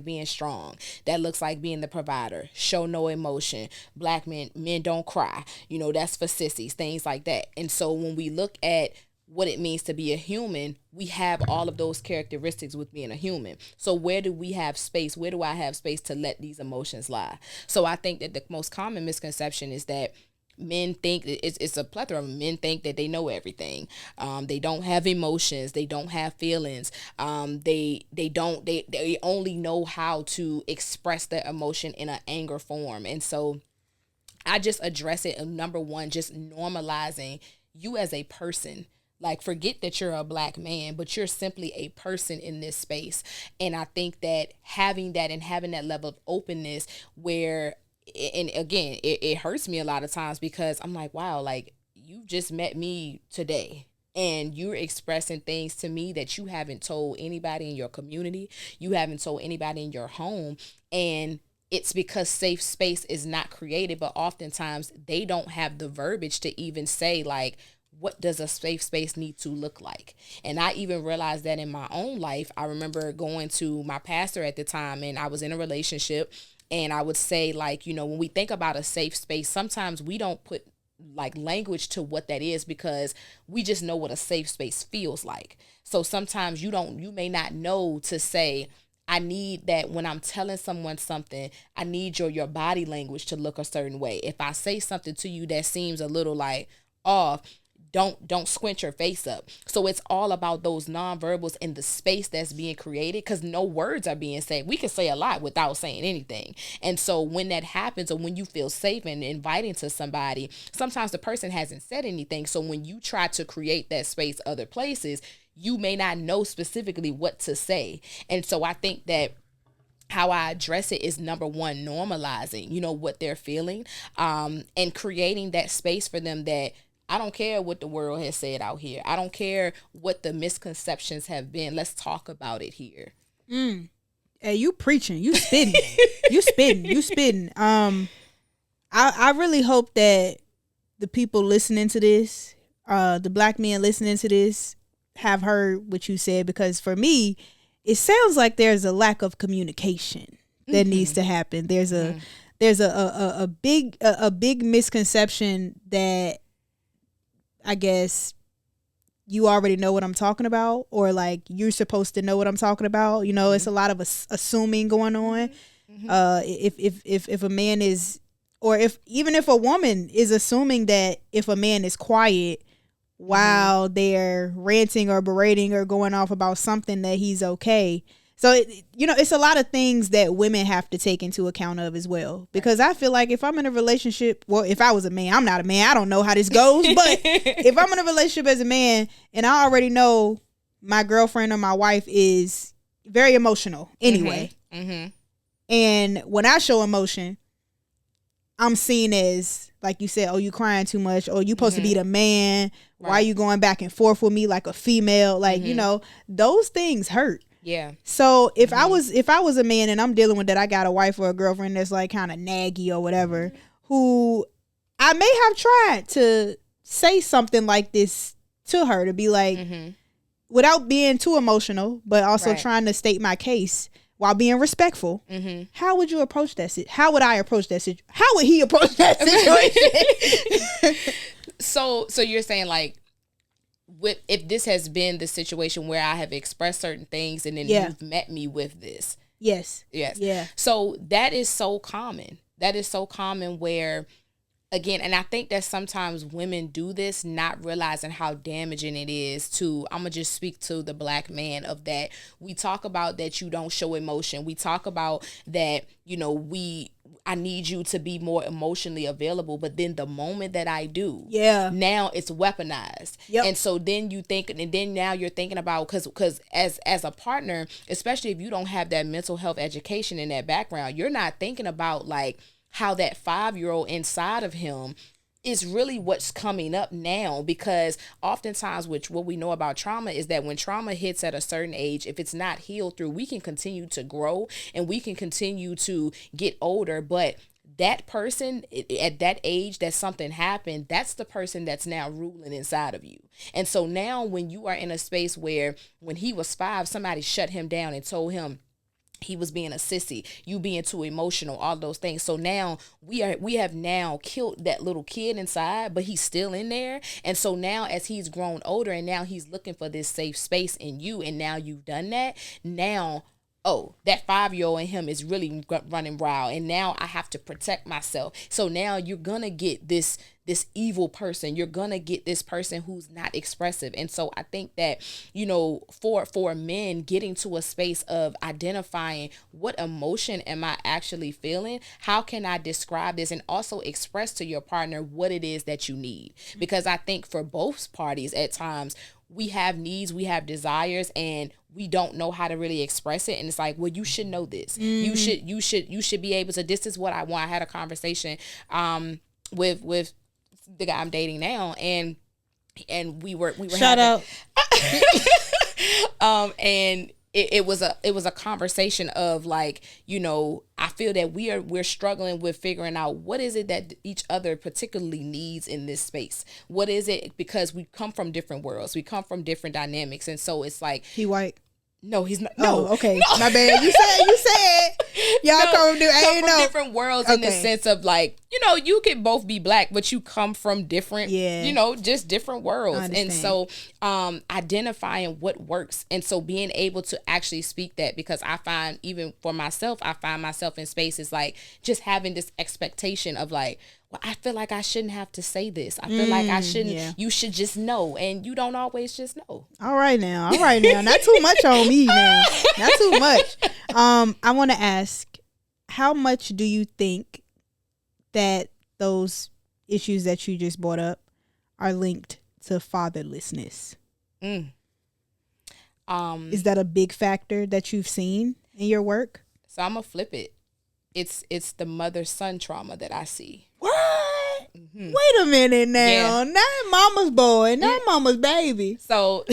being strong. That looks like being the provider, show no emotion. Black men don't cry. That's for sissies, things like that. And so when we look at what it means to be a human, we have all of those characteristics with being a human. So where do we have space? Where do I have space to let these emotions lie? So I think that the most common misconception is that men think it's a plethora of men think that they know everything. They don't have emotions. They don't have feelings. They only know how to express their emotion in an anger form. And so I just address it. Number one, just normalizing you as a person. Like, forget that you're a black man, but you're simply a person in this space. And I think that having that level of openness where, and again, it hurts me a lot of times, because I'm like, wow, like, you just met me today and you're expressing things to me that you haven't told anybody in your community. You haven't told anybody in your home. And it's because safe space is not created, but oftentimes they don't have the verbiage to even say, like, what does a safe space need to look like? And I even realized that in my own life. I remember going to my pastor at the time, and I was in a relationship. And I would say, like, when we think about a safe space, sometimes we don't put, like, language to what that is, because we just know what a safe space feels like. So sometimes you may not know to say, I need that when I'm telling someone something, I need your body language to look a certain way. If I say something to you that seems a little like off, don't squint your face up. So it's all about those nonverbals in the space that's being created, because no words are being said. We can say a lot without saying anything. And so when that happens, or when you feel safe and inviting to somebody, sometimes the person hasn't said anything. So when you try to create that space other places, you may not know specifically what to say. And so I think that how I address it is, number one, normalizing, what they're feeling, and creating that space for them that, I don't care what the world has said out here. I don't care what the misconceptions have been. Let's talk about it here. Hey, you preaching, you spitting, you spitting. I really hope that the people listening to this, the black men listening to this, have heard what you said, because for me, it sounds like there's a lack of communication that needs to happen. There's a big misconception that, I guess, you already know what I'm talking about, or like you're supposed to know what I'm talking about. You know, it's a lot of assuming going on. If a man is, or even if a woman is assuming that if a man is quiet while they're ranting or berating or going off about something, that he's okay. So, it's a lot of things that women have to take into account of as well. Because I feel like if I'm in a relationship, well, if I was a man, I'm not a man, I don't know how this goes. But if I'm in a relationship as a man and I already know my girlfriend or my wife is very emotional anyway. And when I show emotion, I'm seen as, like you said, oh, you crying too much, or you supposed to be the man. Right. Why are you going back and forth with me like a female? Like, those things hurt. Yeah. So if I was a man and I'm dealing with that, I got a wife or a girlfriend that's like kind of naggy or whatever, who I may have tried to say something like this to her, to be like, without being too emotional, but also trying to state my case while being respectful. How would you approach that? How would I approach that situation? How would he approach that situation? So you're saying like, if this has been the situation where I have expressed certain things and then you've met me with this. Yes. Yeah. So that is so common. That is so common where, again, and I think that sometimes women do this not realizing how damaging it is to, I'm going to just speak to the black man of that. We talk about that you don't show emotion. We talk about that, I need you to be more emotionally available. But then the moment that I do, now it's weaponized. And so then now you're thinking about, because as a partner, especially if you don't have that mental health education in that background, you're not thinking about like how that 5-year-old inside of him is really what's coming up now. Because oftentimes, what we know about trauma is that when trauma hits at a certain age, if it's not healed through, we can continue to grow and we can continue to get older. But that person at that age that something happened, that's the person that's now ruling inside of you. And so now when you are in a space where when he was 5, somebody shut him down and told him he was being a sissy, you being too emotional, all those things. So now we have now killed that little kid inside, but he's still in there. And so now as he's grown older and now he's looking for this safe space in you, and now you've done that, now, oh, that 5-year-old in him is really running wild, and now I have to protect myself. So now you're gonna get this evil person. You're gonna get this person who's not expressive. And so I think that, for men getting to a space of identifying what emotion am I actually feeling, how can I describe this, and also express to your partner what it is that you need. Because I think for both parties at times, we have needs, we have desires, and we don't know how to really express it. And it's like, well, you should know this. You should be able to, this is what I want. I had a conversation with the guy I'm dating now, and we were shout out. And it was a conversation of like, I feel that we're struggling with figuring out what is it that each other particularly needs in this space. What is it? Because we come from different worlds, we come from different dynamics, and so it's like, he white. No, he's not. No, okay, no. My bad. You said y'all come from different worlds in the sense of like, you can both be black, but you come from different, just different worlds. And so identifying what works. And so being able to actually speak that, because I find even for myself, I find myself in spaces like just having this expectation of like, well, I feel like I shouldn't have to say this. I feel like I shouldn't, you should just know. And you don't always just know. All right now. Not too much on me now. Not too much. I want to ask, how much do you think that those issues that you just brought up are linked to fatherlessness? Is that a big factor that you've seen in your work? So I'm going to flip it. It's the mother-son trauma that I see. What? Wait a minute now. Not mama's boy, not mama's baby. So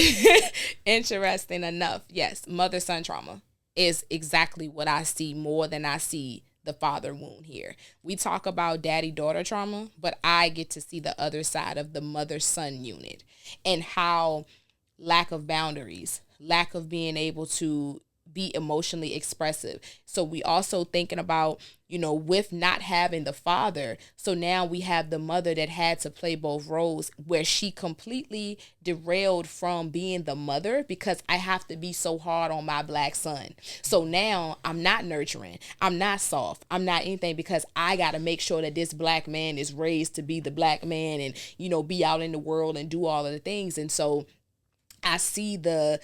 interesting enough, yes, mother-son trauma is exactly what I see more than I see the father wound here. We talk about daddy-daughter trauma, but I get to see the other side of the mother-son unit, and how lack of boundaries, lack of being able to be emotionally expressive. So we also thinking about, with not having the father. So now we have the mother that had to play both roles, where she completely derailed from being the mother because I have to be so hard on my black son. So now I'm not nurturing. I'm not soft. I'm not anything because I got to make sure that this black man is raised to be the black man and, be out in the world and do all of the things. And so I see the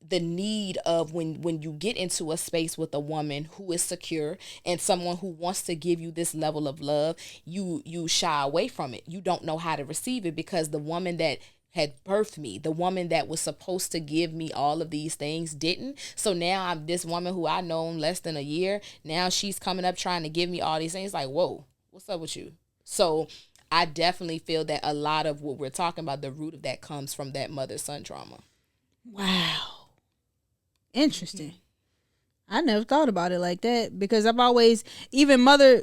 need of when you get into a space with a woman who is secure and someone who wants to give you this level of love, you shy away from it. You don't know how to receive it because the woman that had birthed me, the woman that was supposed to give me all of these things didn't. So now I'm this woman who I known less than a year. Now she's coming up trying to give me all these things. Like, whoa, what's up with you? So I definitely feel that a lot of what we're talking about, the root of that comes from that mother-son trauma. Wow. Interesting. I never thought about it like that because I've always, even mother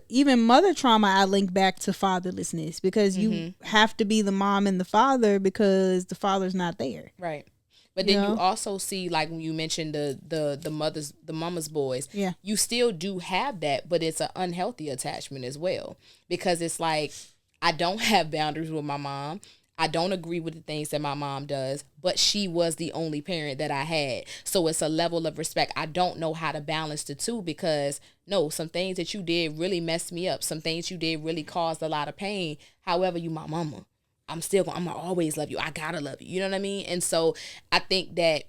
trauma, I link back to fatherlessness because you have to be the mom and the father because the father's not there. Right. But then you also see, like when you mentioned the mama's boys, you still do have that, but it's an unhealthy attachment as well because it's like, I don't have boundaries with my mom. I don't agree with the things that my mom does, but she was the only parent that I had. So it's a level of respect. I don't know how to balance the two because some things that you did really messed me up. Some things you did really caused a lot of pain. However, you my mama. I'm gonna always love you. I gotta love you. You know what I mean? And so I think that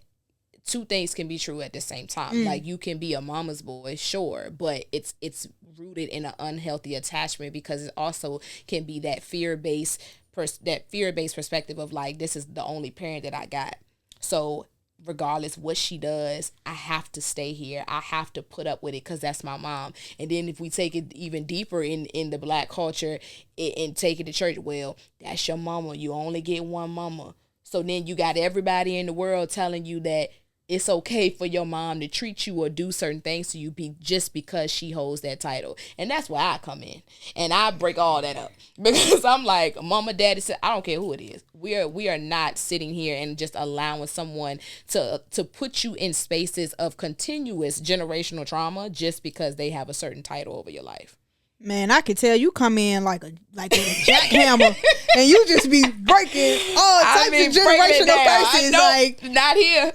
two things can be true at the same time. Like you can be a mama's boy, sure, but it's rooted in an unhealthy attachment because it also can be that fear-based perspective of like, this is the only parent that I got. So regardless what she does, I have to stay here. I have to put up with it because that's my mom. And then if we take it even deeper in the black culture and take it to church, well, that's your mama. You only get one mama. So then you got everybody in the world telling you that it's okay for your mom to treat you or do certain things to you just because she holds that title. And that's where I come in. And I break all that up. Because I'm like, mama, daddy, I don't care who it is. We are not sitting here and just allowing someone to put you in spaces of continuous generational trauma just because they have a certain title over your life. Man, I could tell you come in like a jackhammer, and you just be breaking all types of generational curses. Like, not here,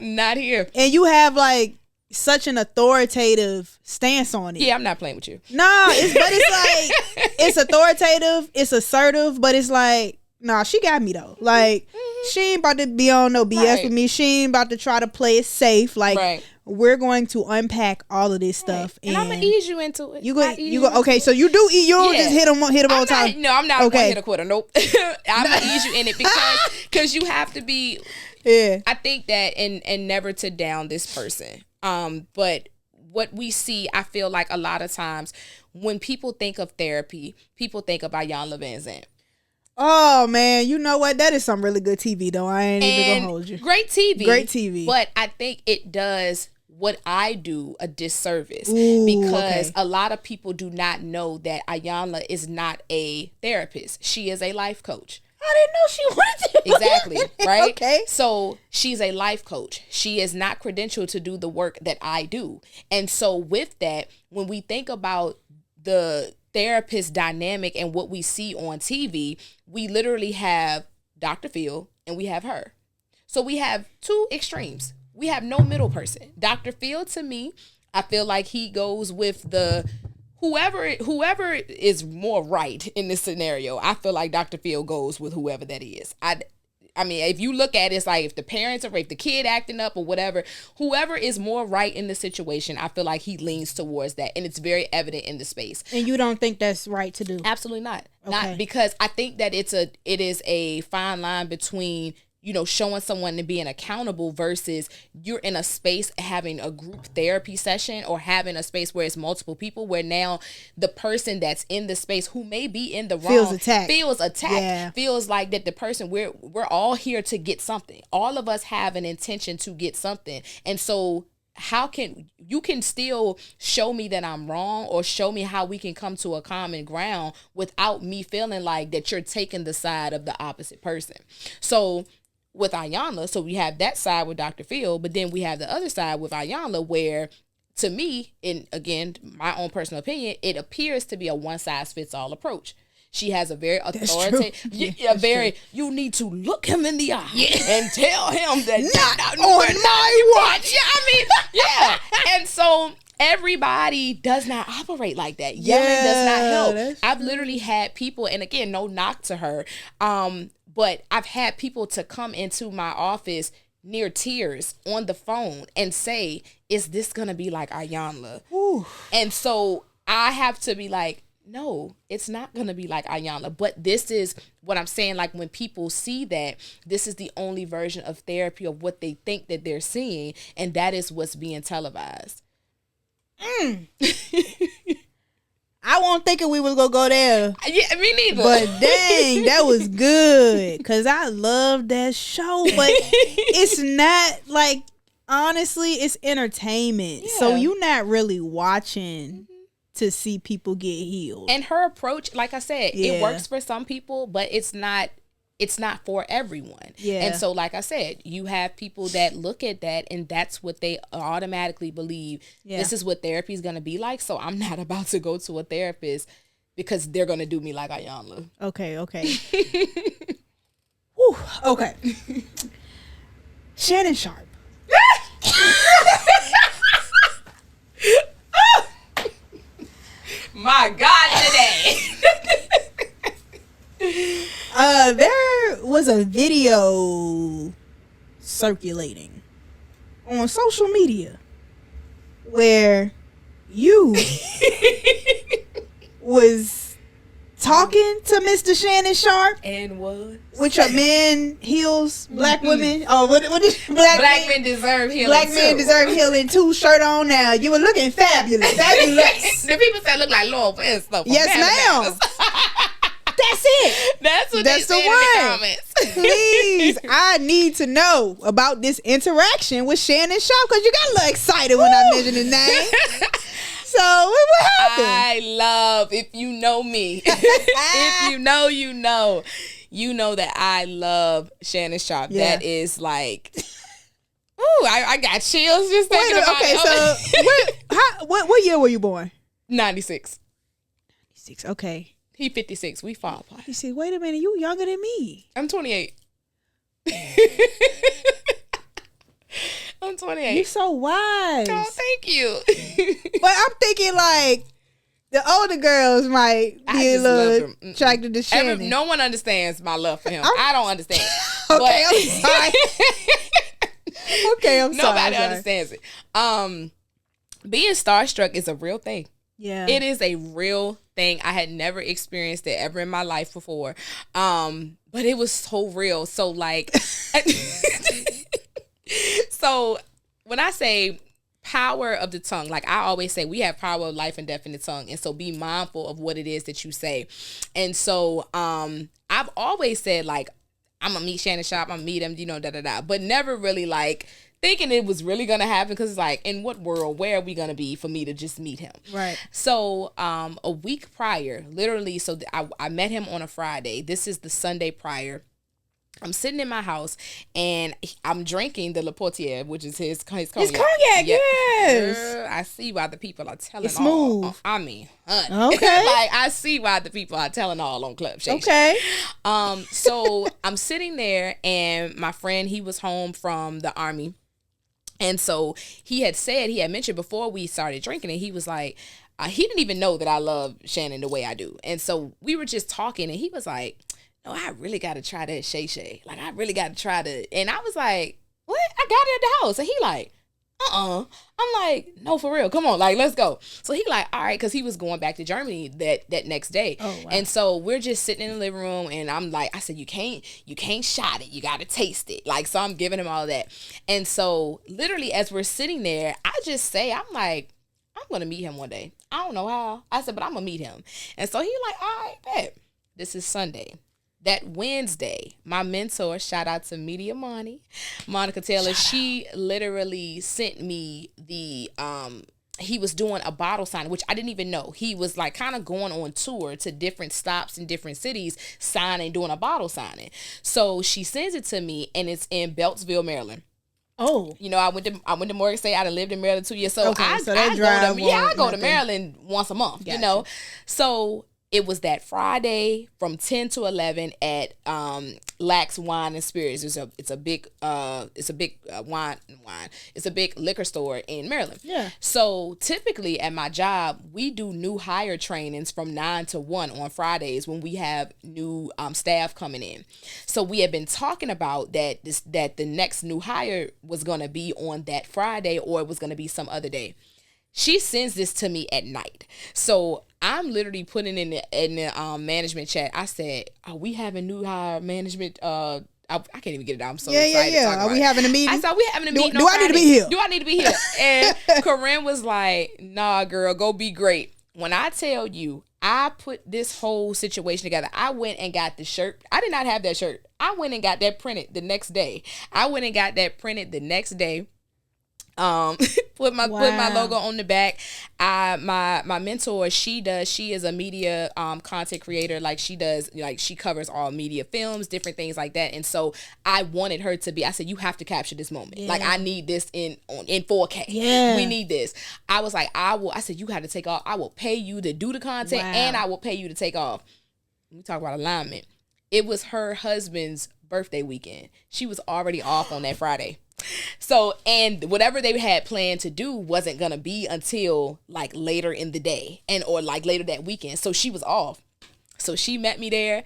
not here. And you have like such an authoritative stance on it. Yeah, I'm not playing with you. No, it's like it's authoritative, it's assertive, but it's like, nah, she got me though. Like, she ain't about to be on no BS with me. She ain't about to try to play it safe. Like, we're going to unpack all of this stuff, and I'm gonna ease you into it. You go. Okay, so you do eat. You don't just hit them all the time. No, I'm not gonna hit a quitter. Nope. I'm gonna ease you in it because you have to be. Yeah. I think that and never to down this person. But what we see, I feel like a lot of times when people think of therapy, people think about Iyanla Vanzant. Oh man, you know what? That is some really good TV though. I ain't even gonna hold you. Great TV. Great TV. But I think it does what I do a disservice because a lot of people do not know that Iyanla is not a therapist. She is a life coach. I didn't know she wanted to. Exactly, right? Okay. So she's a life coach. She is not credentialed to do the work that I do. And so with that, when we think about the therapist dynamic and what we see on TV, we literally have Dr. Phil and we have her. So we have two extremes. We have no middle person. Dr. Phil, to me, I feel like he goes with the whoever is more right in this scenario. I feel like Dr. Phil goes with whoever that is. I mean, if you look at it, it's like if the parents or if the kid acting up or whatever, whoever is more right in the situation, I feel like he leans towards that. And it's very evident in the space. And you don't think that's right to do? Absolutely not. Okay. Not because I think that it is a fine line between, showing someone and being accountable versus you're in a space having a group therapy session or having a space where it's multiple people where now the person that's in the space who may be in the wrong feels attacked, feels like that the person we're all here to get something. All of us have an intention to get something. And so how can you still show me that I'm wrong or show me how we can come to a common ground without me feeling like that you're taking the side of the opposite person. So with Ayanna. So we have that side with Dr. Phil, but then we have the other side with Ayanna where, to me, and again, my own personal opinion, it appears to be a one-size-fits-all approach. She has a very authoritative, you need to look him in the eye and tell him that not on my watch. Yeah, I mean, yeah. And so everybody does not operate like that. Yelling does not help. I've literally had people, and again, no knock to her, but I've had people to come into my office near tears on the phone and say, is this going to be like Ayanna? And so I have to be like, no, it's not going to be like Ayanna. But this is what I'm saying. Like, when people see that, this is the only version of therapy of what they think that they're seeing. And that is what's being televised. I wasn't thinking we was going to go there. Yeah, me neither. But dang, that was good. Because I love that show. But it's not like, honestly, it's entertainment. Yeah. So you're not really watching to see people get healed. And her approach, like I said, it works for some people, but it's not for everyone. Yeah. And so, like I said, you have people that look at that and that's what they automatically believe. Yeah. This is what therapy is going to be like. So I'm not about to go to a therapist because they're going to do me like Ayanna. Okay. Whew, okay. Shannon Sharp. My God, today. There was a video circulating on social media where you was talking to Mr. Shannon Sharp and was with your men heels, black women. Oh, what is black men deserve healing. Black men deserve healing too. Shirt on now. You were looking fabulous. The people said look like Lord and stuff. Yes, ma'am. That's it. That's what they said in the comments. Please, I need to know about this interaction with Shannon Sharp because you got a little excited when I mentioned his name. So what happened? I love, if you know me, if you know, you know that I love Shannon Sharp. Yeah. That is like, ooh, I got chills just thinking about it. Okay, so what year were you born? 96. 96. Okay. He 56. We fall apart. You see, wait a minute, you younger than me. I'm 28. I'm 28. You're so wise. Oh, thank you. But I'm thinking like the older girls might be a little attracted to Shannon. No one understands my love for him. I don't understand. Okay, I'm sorry. Okay, I'm sorry. Nobody understands it. Being starstruck is a real thing. Yeah. It is a real thing. I had never experienced it ever in my life before. But it was so real. So like so when I say power of the tongue, like I always say, we have power of life and death in the tongue. And so be mindful of what it is that you say. And so I've always said, like, I'm going to meet Shannon Sharp, I'm going to meet him, you know, but never really like thinking it was really going to happen because it's like, in what world, where are we going to be for me to just meet him? Right. So a week prior, literally, so I met him on a Friday. This is the Sunday prior. I'm sitting in my house and I'm drinking the Le Portier, which is his cognac. His cognac, yes. Girl, I see why the people are telling it's smooth. all. I mean, honey. Okay. Like, I see why the people are telling all on Club Shay. Okay. So I'm sitting there and my friend, he was home from the Army. And so he had mentioned before we started drinking, and he was like, he didn't even know that I love Shannon the way I do. And so we were just talking and he was like, no, I really got to try that Shay Shay. Like, I really got to try that. And I was like, what? I got it at the house. And he like, I'm like, no, for real. Come on. Like, let's go. So he like, all right. Cause he was going back to Germany that next day. Oh, wow. And so we're just sitting in the living room and I'm like, I said, you can't shot it. You got to taste it. Like, so I'm giving him all that. And so literally as we're sitting there, I just say, I'm like, I'm going to meet him one day. I don't know how. I said, but I'm going to meet him. And so he like, all right, bet. This is Sunday. That Wednesday, my mentor, shout out to Media Monica Taylor, she literally sent me the he was doing a bottle signing, which I didn't even know. He was like kind of going on tour to different stops in different cities, doing a bottle signing. So she sends it to me, and it's in Beltsville, Maryland. Oh, you know, I went to Morgan State. I lived in Maryland 2 years, so okay, I go to Maryland once a month. Gotcha. You know, so it was that Friday from 10 to 11 at Lax Wine and Spirits. It's a big wine. It's a big liquor store in Maryland. Yeah. So typically at my job, we do new hire trainings from 9 to 1 on Fridays when we have new staff coming in. So we had been talking about that the next new hire was going to be on that Friday, or it was going to be some other day. She sends this to me at night. So I'm literally putting in the management chat. I said, "Are we having new hire management?" I can't even get it out. I'm so excited. Yeah. Are we having a meeting? I said, "Are we having a meeting? Do I need to be here? Do I need to be here?" And Corinne was like, "Nah, girl, go be great." When I tell you, I put this whole situation together. I went and got the shirt. I did not have that shirt. I went and got that printed the next day. Put my logo on the back. My mentor, she is a media content creator. Like she covers all media films, different things like that. And so I wanted her to be, I said, you have to capture this moment. Yeah. Like I need this in 4K. Yeah. We need this. I was like, I said, you got to take off. I will pay you to do the content and I will pay you to take off. We talk about alignment. It was her husband's birthday weekend. She was already off on that Friday. So, and whatever they had planned to do wasn't going to be until like later in the day or like later that weekend. So she was off. So she met me there.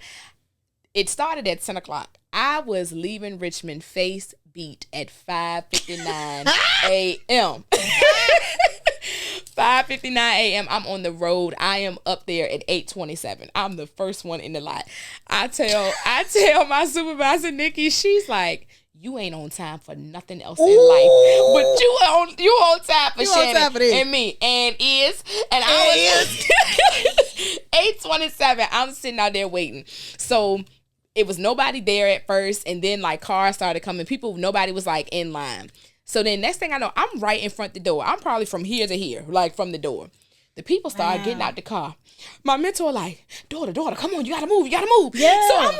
It started at 10 o'clock. I was leaving Richmond face beat at 5:59 a.m. 5:59 a.m. I'm on the road. I am up there at 8:27. I'm the first one in the lot. I tell my supervisor, Nikki, she's like, you ain't on time for nothing else in life, but you on time for Shannon and me, and I was 8:27. I'm sitting out there waiting. So it was nobody there at first, and then like cars started coming. Nobody was like in line. So then next thing I know, I'm right in front of the door. I'm probably from here to here, like from the door. The people started getting out the car. My mentor like, daughter, come on, you gotta move. Yeah. So I'm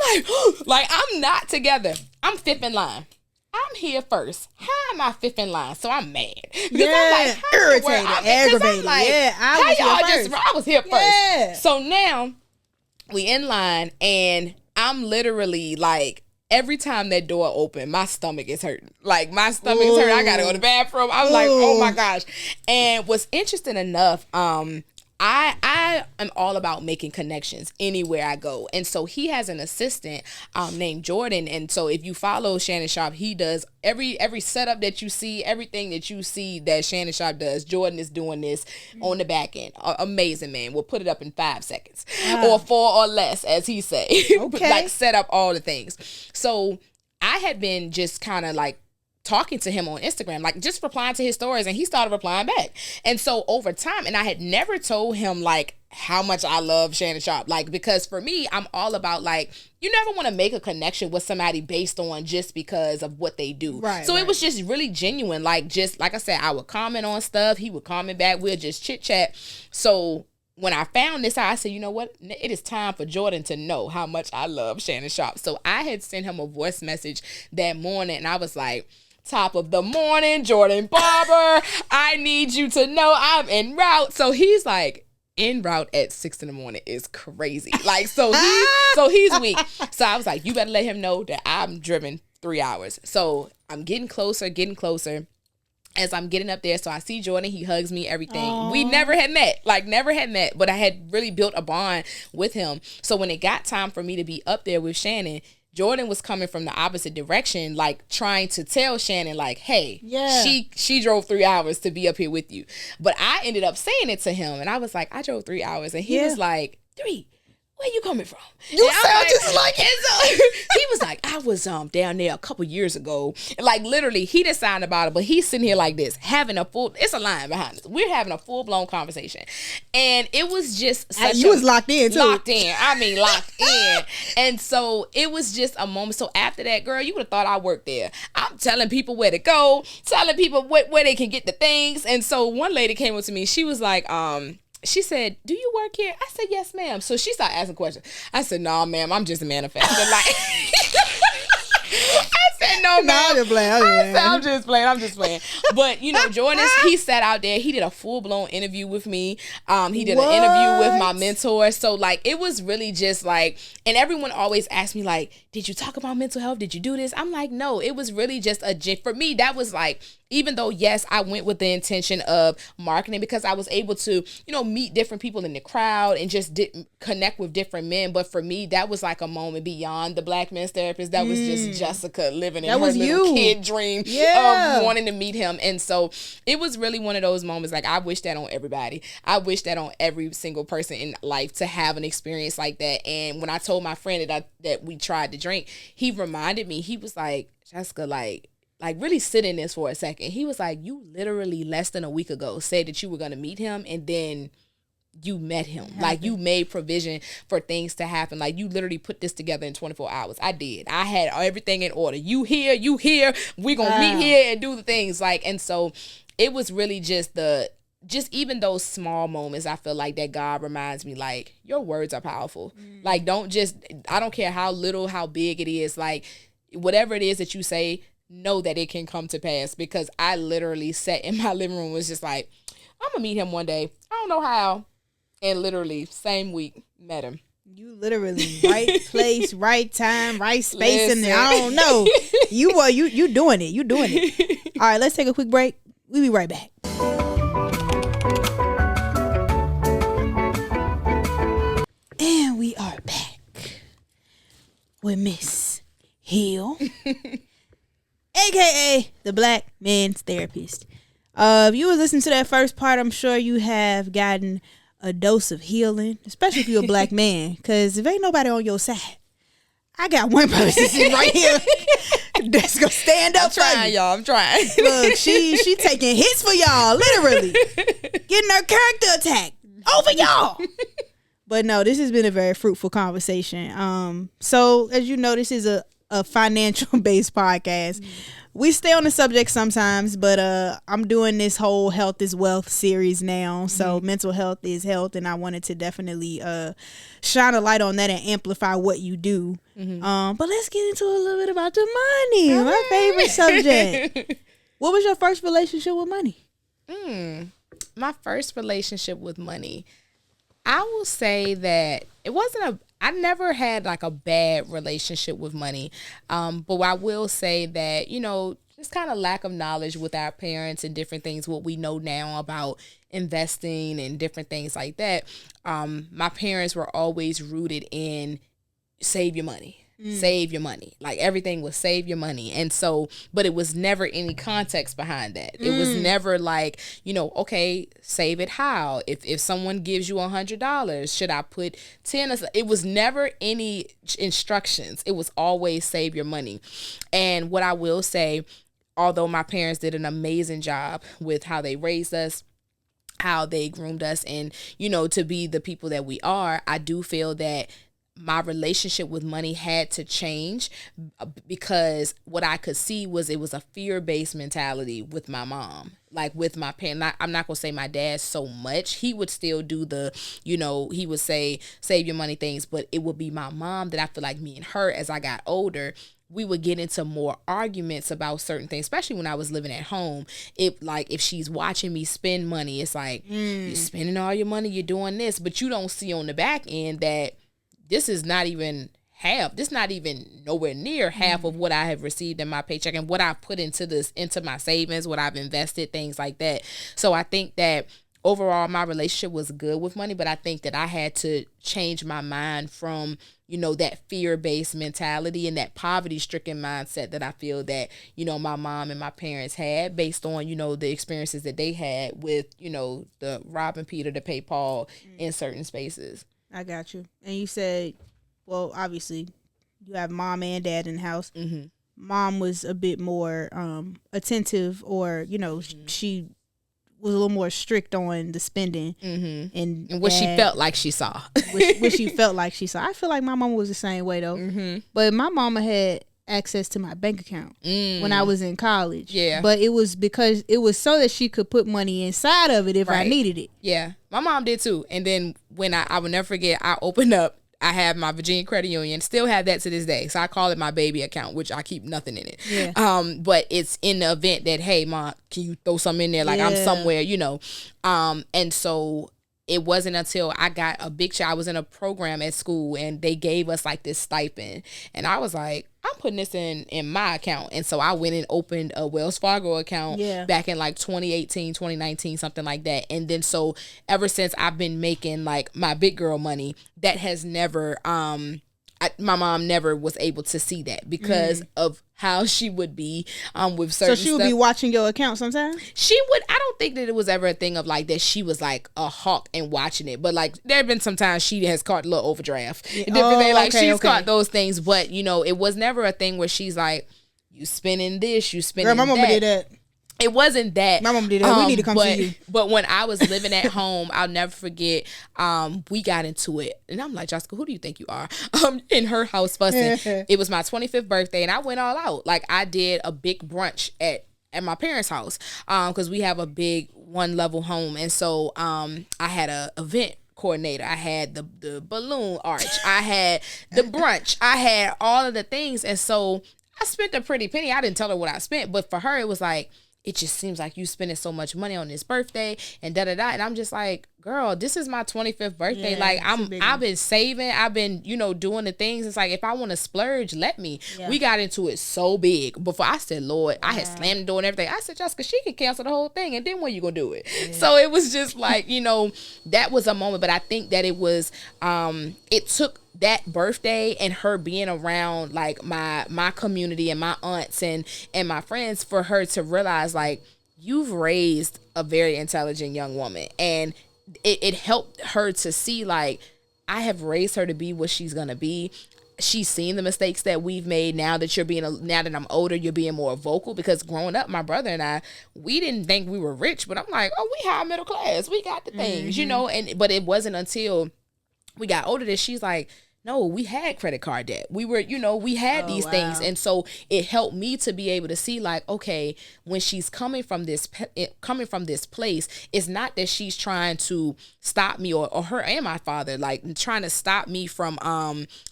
like I'm not together. I'm fifth in line. I'm here first. How am I fifth in line? So I'm mad. Because I'm like, irritated, aggravated. Like, I was here first. Yeah. So now we in line, and I'm literally like, every time that door opened, my stomach is hurting. Like, my stomach is hurting. I gotta go to the bathroom. I was like, oh my gosh. And what's interesting enough, I am all about making connections anywhere I go. And so he has an assistant named Jordan. And so if you follow Shannon Sharp, he does every setup that you see, everything that you see that Shannon Sharp does, Jordan is doing this on the back end. Amazing, man. We'll put it up in 5 seconds or 4 or less, as he say. Okay. Like set up all the things. So I had been just kind of like talking to him on Instagram, like just replying to his stories, and he started replying back. And so over time, and I had never told him like how much I love Shannon Sharp, like, because for me, I'm all about like, you never want to make a connection with somebody based on just because of what they do. Right. So it was just really genuine. Like, just like I said, I would comment on stuff, he would comment back, we'll just chit chat. So when I found this out, I said, you know what? It is time for Jordan to know how much I love Shannon Sharp. So I had sent him a voice message that morning, and I was like, top of the morning, Jordan Barber, I need you to know I'm en route. So he's like, en route at 6 in the morning is crazy. Like, so he's weak. So I was like, you better let him know that I'm driven 3 hours. So I'm getting closer. As I'm getting up there, so I see Jordan, he hugs me, everything. Aww. We never had met, but I had really built a bond with him. So when it got time for me to be up there with Shannon, Jordan was coming from the opposite direction, like trying to tell Shannon, like, hey, she drove 3 hours to be up here with you. But I ended up saying it to him, and I was like, I drove 3 hours. And he was like, 3? where you coming from? You sound just like it. And so he was like, I was down there a couple years ago. Like literally, he didn't sign about it, but he's sitting here like this, having it's a line behind us. We're having a full-blown conversation. And it was just you was locked in too. Locked in. I mean, locked in. And so it was just a moment. So after that, girl, you would have thought I worked there. I'm telling people where to go, telling people where they can get the things. And so one lady came up to me. She was like, she said, do you work here? I said, yes, ma'am. So she started asking questions. I said, no, ma'am, I'm just a manifestor. Like, I said, no, ma'am. I'm just playing. I'm just playing. But, you know, Jordan, he sat out there. He did a full-blown interview with me. He did an interview with my mentor. So, like, it was really just like, and everyone always asked me, like, did you talk about mental health? Did you do this? I'm like, no, it was really just for me, that was like, even though, yes, I went with the intention of marketing because I was able to, you know, meet different people in the crowd and just connect with different men. But for me, that was like a moment beyond the Black men's therapist. That was just Jessica living in her little kid dream of wanting to meet him. And so it was really one of those moments. Like, I wish that on everybody. I wish that on every single person in life to have an experience like that. And when I told my friend that we tried to drink, he reminded me, he was like, Jessica, like really sit in this for a second. He was like, you literally less than a week ago said that you were going to meet him, and then you met him. Like, you made provision for things to happen. Like, you literally put this together in 24 hours. I did. I had everything in order. You here, we're going to meet here and do the things. Like, and so it was really just even those small moments, I feel like that God reminds me, like, your words are powerful. Like, I don't care how little, how big it is. Like, whatever it is that you say, know that it can come to pass, because I literally sat in my living room, was just like, I'm gonna meet him one day. I don't know how. And literally same week met him. You literally right place, right time, right space in there. I don't know. You doing it. You doing it. All right, let's take a quick break. We'll be right back. And we are back with Miss Hill. AKA the Black Men's Therapist. If you was listening to that first part, I'm sure you have gotten a dose of healing, especially if you're a Black man, because if ain't nobody on your side, I got one person sitting right here that's gonna stand up for you. Y'all. I'm trying. Look, she taking hits for y'all, literally getting her character attacked over y'all. But no, this has been a very fruitful conversation. So as you know, this is a financial based podcast. We stay on the subject sometimes, but I'm doing this whole health is wealth series now. So mental health is health, and I wanted to definitely shine a light on that and amplify what you do. But let's get into a little bit about the money, my favorite subject. What was your first relationship with money? My first relationship with money, I will say that it wasn't I never had like a bad relationship with money. But I will say that, you know, just kind of lack of knowledge with our parents and different things, what we know now about investing and different things like that. My parents were always rooted in save your money. Save your money. Like, everything was save your money. And so, but it was never any context behind that. It was never like, you know, okay, save it how? If someone gives you $100, should I put 10? It was never any instructions. It was always save your money. And what I will say, although my parents did an amazing job with how they raised us, how they groomed us, and, you know, to be the people that we are, I do feel that my relationship with money had to change, because what I could see was it was a fear-based mentality with my mom. Like, with my parents, I'm not going to say my dad so much. He would still do the, you know, he would say, save your money things, but it would be my mom that I feel like me and her, as I got older, we would get into more arguments about certain things, especially when I was living at home. If she's watching me spend money, it's like, you're spending all your money, you're doing this, but you don't see on the back end that this is not even half. This not even nowhere near half of what I have received in my paycheck and what I put into my savings, what I've invested, things like that. So I think that overall my relationship was good with money, but I think that I had to change my mind from, you know, that fear-based mentality and that poverty-stricken mindset that I feel that, you know, my mom and my parents had, based on, you know, the experiences that they had with, you know, the robbing Peter to pay Paul in certain spaces. I got you. And you said, well, obviously, you have mom and dad in the house. Mm-hmm. Mom was a bit more attentive, or she was a little more strict on the spending, and what she felt like she saw. what she felt like she saw. I feel like my mama was the same way though. But my mama had access to my bank account when I was in college. Yeah. But it was because it was so that she could put money inside of it if I needed it. Yeah. My mom did too. And then when I will never forget, I opened up, I have my Virginia Credit Union, still have that to this day. So I call it my baby account, which I keep nothing in it. Yeah. But it's in the event that, hey, Mom, can you throw something in there? Like I'm somewhere, And so it wasn't until I got a big check. I was in a program at school and they gave us like this stipend. And I was like, I'm putting this in my account. And so I went and opened a Wells Fargo account back in like 2018, 2019, something like that. And then so ever since I've been making like my big girl money, that has never, my mom never was able to see that because of how she would be with certain stuff. So she would be watching your account sometimes? She would. I don't think that it was ever a thing of like that she was like a hawk and watching it. But like there have been some times she has caught a little overdraft. She's caught those things. But it was never a thing where she's like, you spending this, you spending that. Girl, my mama did that. It wasn't that. My mom did that. We need to come see you. But when I was living at home, I'll never forget, we got into it. And I'm like, Jessica, who do you think you are? In her house fussing. It was my 25th birthday and I went all out. Like I did a big brunch at my parents' house because we have a big one-level home. And so I had a event coordinator. I had the balloon arch. I had the brunch. I had all of the things. And so I spent a pretty penny. I didn't tell her what I spent. But for her, it was like, it just seems like you spending so much money on this birthday and da-da-da. And I'm just like, girl, this is my 25th birthday. Yeah, like I've been saving. I've been, doing the things. It's like, if I want to splurge, let me. Yeah. We got into it so big. Before I said, Lord, I had slammed the door and everything. I said, Jessica, she can cancel the whole thing. And then when you gonna do it? Yeah. So it was just like, that was a moment. But I think that it was, it took that birthday and her being around like my community and my aunts and my friends for her to realize like you've raised a very intelligent young woman, and it helped her to see like I have raised her to be what she's gonna be. She's seen the mistakes that we've made. Now that now that I'm older, you're being more vocal, because growing up, my brother and I, we didn't think we were rich, but I'm like, oh, we high middle class, we got the things, but it wasn't until we got older that she's like, no, we had credit card debt. We were, we had these things. And so it helped me to be able to see like, okay, when she's coming from this place, it's not that she's trying to stop me or her and my father, like trying to stop me from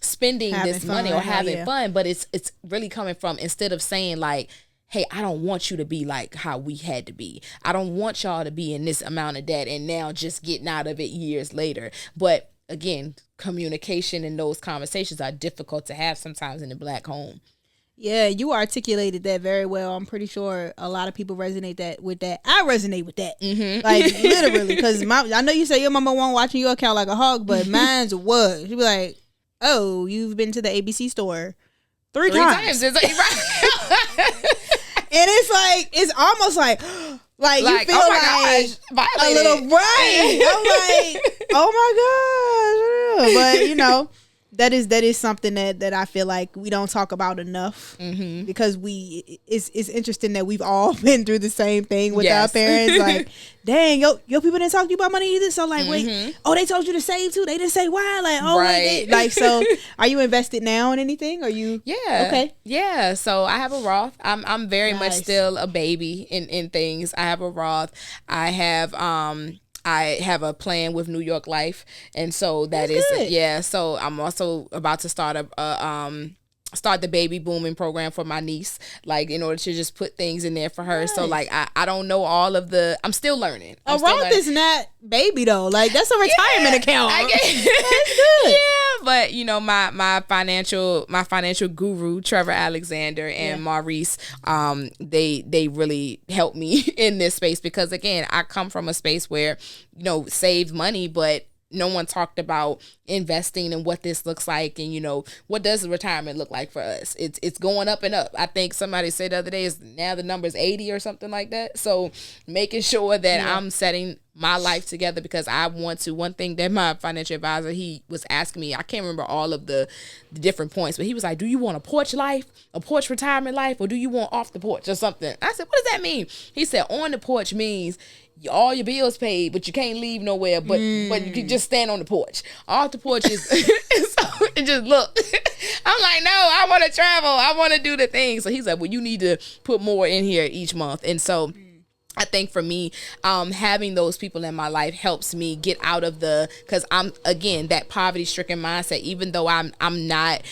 spending this money or having fun. But it's really coming from, instead of saying like, hey, I don't want you to be like how we had to be. I don't want y'all to be in this amount of debt and now just getting out of it years later. But again, communication and those conversations are difficult to have sometimes in the Black home. Yeah, you articulated that very well. I'm pretty sure a lot of people resonate with that. I resonate with that. Like literally, because I know you say your mama won't watching your account like a hog, but mine's was. She'd be like, oh, you've been to the ABC store three times. It's like, right. And it's like, it's almost like you feel like a little right. I'm like, oh my gosh. But that is something that I feel like we don't talk about enough, because it's interesting that we've all been through the same thing with our parents. Like, dang, your people didn't talk to you about money either. So like, wait, oh, they told you to save too. They didn't say why. Like, oh, right. Like, so are you invested now in anything? Are you? Yeah. Okay. Yeah. So I have a Roth. I'm very much still a baby in things. I have a Roth. I have a plan with New York Life, and so that is good. So I'm also about to start start the baby booming program for my niece, like in order to just put things in there for her. Nice. So like I don't know all of I'm still learning. A Roth is not baby though. Like that's a retirement account. That's good. Yeah, but my financial guru Trevor Alexander and Maurice, they really helped me in this space, because again, I come from a space where save money, but no one talked about investing and what this looks like, and what does retirement look like for us. It's going up and up. I think somebody said the other day is now the number is 80 or something like that. So making sure that I'm setting my life together because I want to. One thing that my financial advisor, he was asking me, I can't remember all of the different points, but he was like, do you want a porch life, a porch retirement life, or do you want off the porch or something? I said, what does that mean? He said, on the porch means all your bills paid, but you can't leave nowhere, but you can just stand on the porch. Off the porch is so it just look. I'm like, no, I want to travel. I want to do the things. So he's like, well, you need to put more in here each month. And so I think for me, having those people in my life helps me get out of because I'm, again, that poverty-stricken mindset, even though I'm not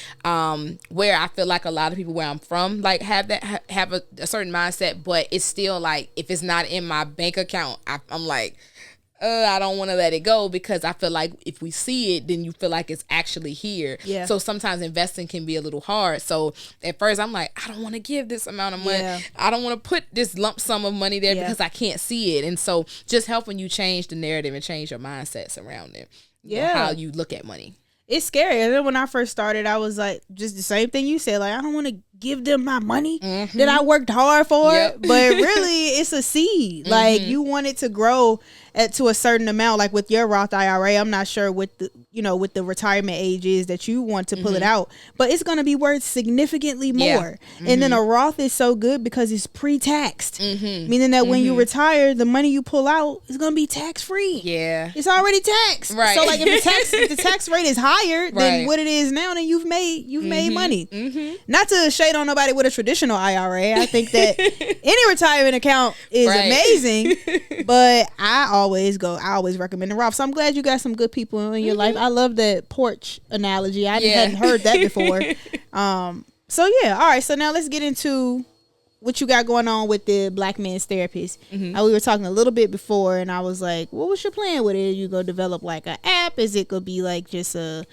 where I feel like a lot of people where I'm from, like have a certain mindset, but it's still like, if it's not in my bank account, I'm like, I don't want to let it go, because I feel like if we see it, then you feel like it's actually here. Yeah. So sometimes investing can be a little hard. So at first I'm like, I don't want to give this amount of money. Yeah. I don't want to put this lump sum of money there because I can't see it. And so just helping you change the narrative and change your mindsets around it. Yeah. How you look at money. It's scary. And then when I first started, I was like, just the same thing you said. Like, I don't want to give them my money that I worked hard for. But really, it's a seed. Like, you want it to grow to a certain amount. Like with your Roth IRA, I'm not sure what with the retirement age is that you want to pull it out, but it's going to be worth significantly more. And then a Roth is so good because it's pre-taxed, meaning that when you retire, the money you pull out is going to be tax-free. Yeah, it's already taxed. Right. So like if the tax rate is higher than what it is now, then you've made money. Not to shade on nobody with a traditional IRA. I think that any retirement account is amazing, but I always recommend the Roth. So I'm glad you got some good people in your life. I love that porch analogy. I hadn't heard that before. So yeah, all right. So now let's get into what you got going on with the Black Men's Therapist. We were talking a little bit before, and I was like, what was your plan with it? You go develop like an app? Is it gonna be like just a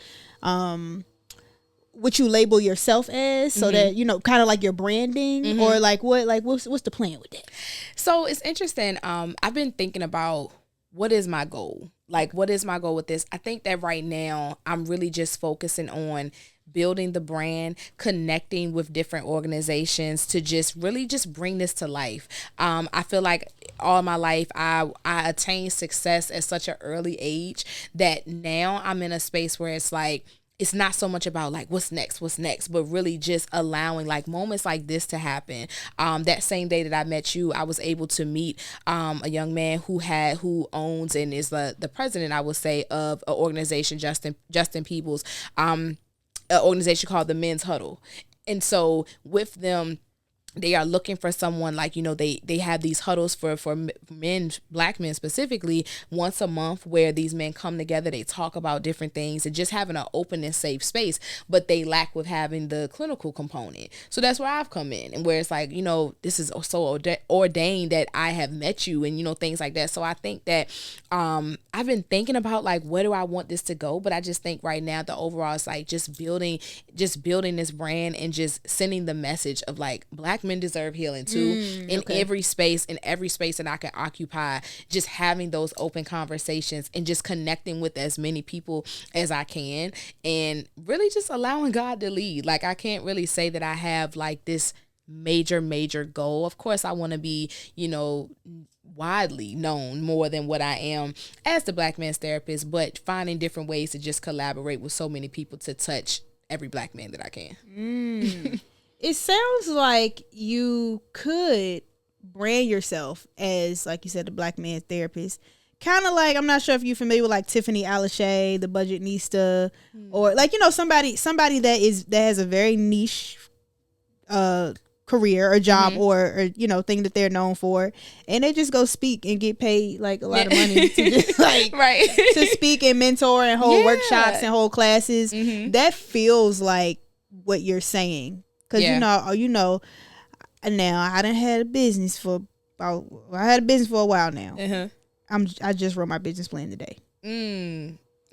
what you label yourself as, so that kind of like your branding, or like what's the plan with that? So it's interesting. I've been thinking about what is my goal. Like, what is my goal with this? I think that right now I'm really just focusing on building the brand, connecting with different organizations to just really just bring this to life. I feel like all my life I attained success at such an early age that now I'm in a space where it's like, it's not so much about like what's next, but really just allowing like moments like this to happen. That same day that I met you, I was able to meet a young man who owns and is the president, I would say, of an organization, Justin Peoples, an organization called the Men's Huddle. And so with them, they are looking for someone like, they have these huddles for men, Black men specifically, once a month, where these men come together, they talk about different things and just having an open and safe space, but they lack with having the clinical component. So that's where I've come in, and where it's like, this is so ordained that I have met you, and things like that. So I think that I've been thinking about like, where do I want this to go? But I just think right now the overall is like just building this brand and just sending the message of like, Black men deserve healing too, in every space that I can occupy, just having those open conversations and just connecting with as many people as I can, and really just allowing God to lead. Like, I can't really say that I have like this major goal. Of course I want to be, widely known more than what I am as the Black Men's Therapist, but finding different ways to just collaborate with so many people to touch every Black man that I can. It sounds like you could brand yourself as, like you said, the Black Men's Therapist. Kind of like, I'm not sure if you're familiar with like Tiffany Alashay, the Budgetnista, or like, somebody that has a very niche career or job or thing that they're known for, and they just go speak and get paid like a lot of money to just like to speak and mentor and hold workshops and hold classes. That feels like what you're saying. Because, now I done had a business for a while now. I just wrote my business plan today.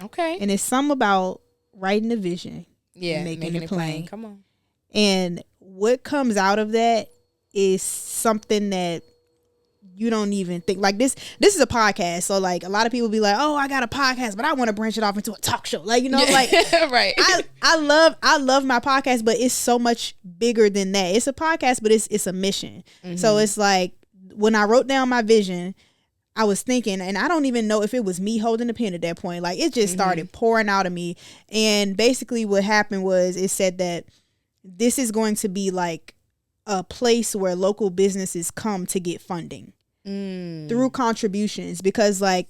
Okay. And it's something about writing a vision and making it plain. Come on. And what comes out of that is something that you don't even think. Like, this is a podcast, so like a lot of people be like, oh, I got a podcast, but I want to branch it off into a talk show, like, like right. I love my podcast, but it's so much bigger than that. It's a podcast, but it's a mission. So it's like, when I wrote down my vision, I was thinking, and I don't even know if it was me holding the pen at that point. Like, it just started pouring out of me. And basically what happened was it said that this is going to be like a place where local businesses come to get funding through contributions. Because, like,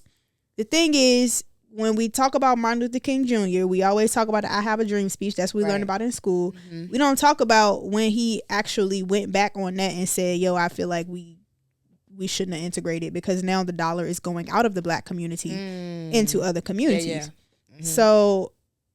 the thing is, when we talk about Martin Luther King Jr., we always talk about the I Have a Dream speech. That's what we learned about in school. We don't talk about when he actually went back on that and said, yo, I feel like we shouldn't have integrated, because now the dollar is going out of the Black community into other communities. So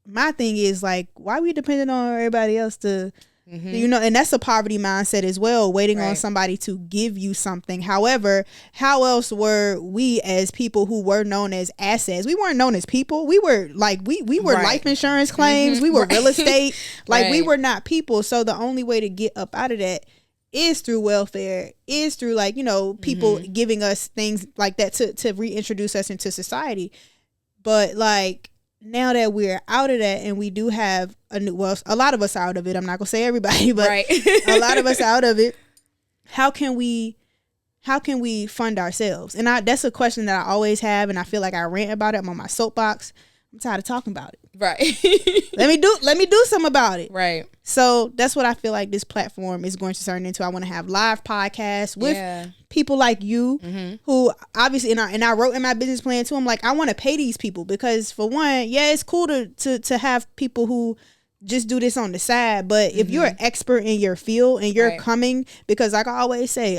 my thing is, like, why are we dependent on everybody else to, you know, and that's a poverty mindset as well, waiting on somebody to give you something. However, how else were we as people who were known as assets? We weren't known as people. We were like, we were life insurance claims. We were real estate. Like, we were not people. So the only way to get up out of that is through welfare, is through, like, you know, people giving us things like that to reintroduce us into society. But, like, now that we're out of that and we do have a lot of us are out of it. I'm not gonna say everybody, but a lot of us are out of it. How can we fund ourselves? And that's a question that I always have, and I feel like I rant about it. I'm on my soapbox. I'm tired of talking about it. Let me do something about it. So that's what I feel like this platform is going to turn into. I want to have live podcasts with people like you, who obviously, and I wrote in my business plan too, I'm like, I want to pay these people, because for one, it's cool to have people who just do this on the side, but if you're an expert in your field and you're coming, because like I always say,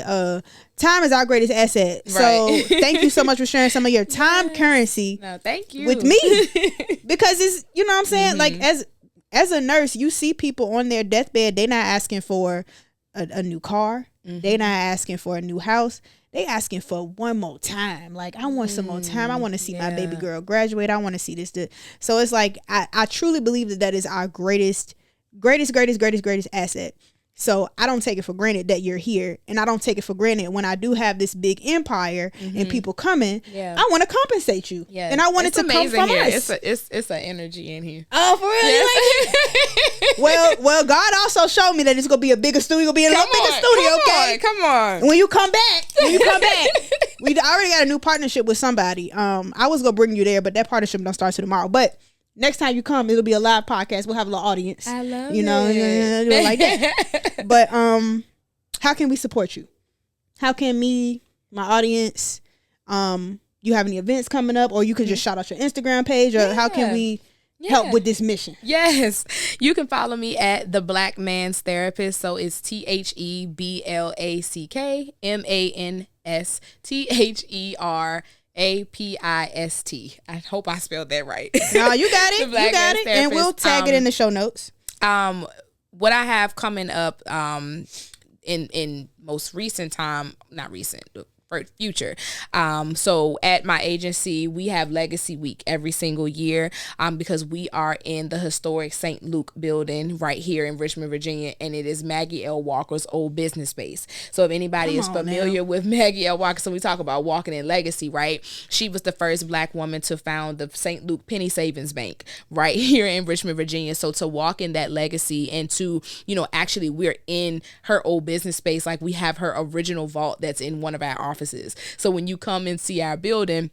time is our greatest asset. So thank you so much for sharing some of your time currency thank you. with me, because it's, you know what I'm saying, like, as a nurse, you see people on their deathbed, they're not asking for a new car, they're not asking for a new house, they asking for one more time. Like, I want some more time. I want to see my baby girl graduate. I want to see this. So it's like, I truly believe that is our greatest asset. So I don't take it for granted that you're here, and I don't take it for granted when I do have this big empire and people coming. I want to compensate you, and I want it to come from us. It's an energy in here. Oh, for real? Like, well, God also showed me that it's gonna be a bigger studio. Gonna be a little bigger studio. Okay, come on. When you come back, we already got a new partnership with somebody. I was gonna bring you there, but that partnership don't start till tomorrow. But next time you come, it'll be a live podcast. We'll have a little audience. I love you know, it. Like that. But how can we support you? How can me, my audience, you have any events coming up, or you can just shout out your Instagram page, or how can we help with this mission? Yes, you can follow me at The Black Man's Therapist. So it's TheBlackManStherapist. I hope I spelled that right. No, you got it. You got it. And we'll tag it in the show notes. What I have coming up in most recent time, not recent, future. So at my agency, we have Legacy Week every single year because we are in the historic St. Luke building right here in Richmond, Virginia, and it is Maggie L. Walker's old business space. So if anybody is familiar with Maggie L. Walker, so we talk about walking in legacy, right? She was the first Black woman to found the St. Luke Penny Savings Bank right here in Richmond, Virginia. So to walk in that legacy and to, you know, actually we're in her old business space, like we have her original vault that's in one of our offices. So when you come and see our building,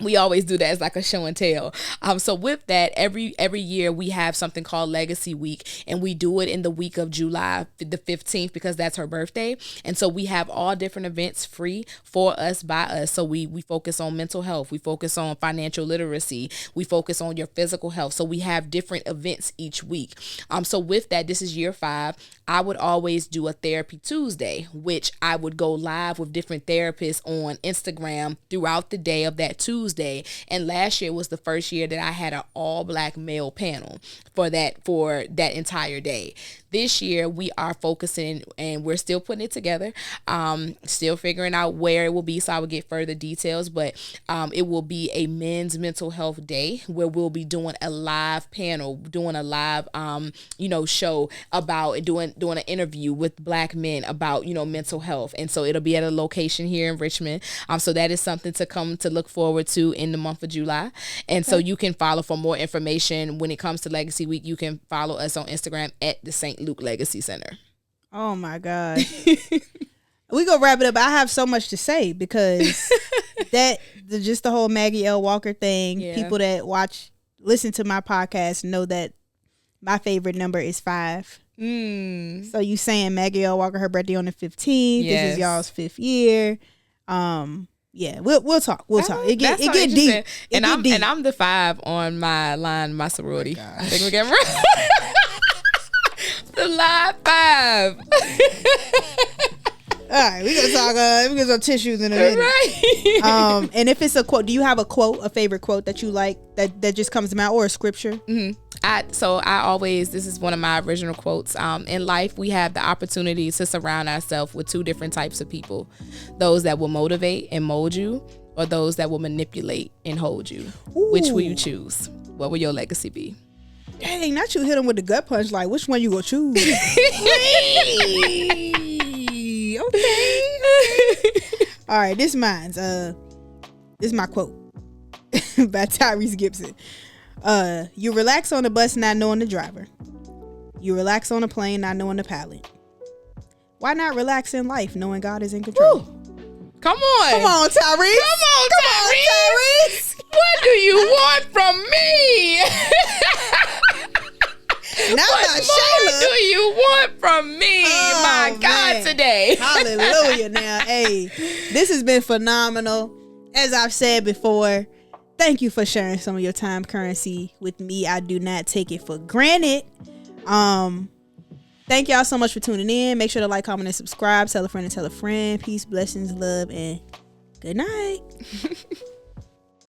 we always do that as like a show and tell. So with that, every year we have something called Legacy Week, and we do it in the week of July the 15th because that's her birthday. And so we have all different events free for us, by us. So we focus on mental health, we focus on financial literacy, we focus on your physical health. So we have different events each week. So with that, this is year 5. I would always do a therapy Tuesday, which I would go live with different therapists on Instagram throughout the day of that Tuesday. And last year was the first year that I had an all Black male panel for that entire day. This year we are focusing, and we're still putting it together, still figuring out where it will be, so I will get further details, but it will be a men's mental health day where we'll be doing a live panel, doing a live show about doing an interview with Black men about mental health. And so it'll be at a location here in Richmond, so that is something to come to look forward to in the month of July. And so you can follow for more information when it comes to Legacy Week. You can follow us on Instagram at the St. Luke Legacy Center. Oh my God. We gonna wrap it up. I have so much to say because just the whole Maggie L. Walker thing. Yeah. People that listen to my podcast know that my favorite number is 5. So you saying Maggie L. Walker, her birthday on the 15th. Yes. This is y'all's 5th year. Yeah, we'll talk. It get deep. And I'm the 5 on my line, my sorority. I think we get the line 5. All right, we gonna talk. We gonna talk tissues in a minute. Right. And if it's a quote, do you have a favorite quote that you like that just comes to mind, or a scripture? This is one of my original quotes. In life, we have the opportunity to surround ourselves with 2 different types of people: those that will motivate and mold you, or those that will manipulate and hold you. Ooh. Which will you choose? What will your legacy be? Dang, not you hit him with the gut punch. Like, which one you gonna choose? Okay. All right, this mine's. This is my quote by Tyrese Gibson. You relax on the bus not knowing the driver. You relax on a plane not knowing the pilot. Why not relax in life knowing God is in control? Woo. Come on, Tyrese. Come on, Tyrese. What do you want from me? Not what about more Shayla. do you want from me? Oh, my God, man. today. Hallelujah. Now, hey, this has been phenomenal. As I've said before, thank you for sharing some of your time currency with me. I do not take it for granted. Thank y'all so much for tuning in. Make sure to like, comment, and subscribe. Tell a friend and tell a friend. Peace, blessings, love, and good night.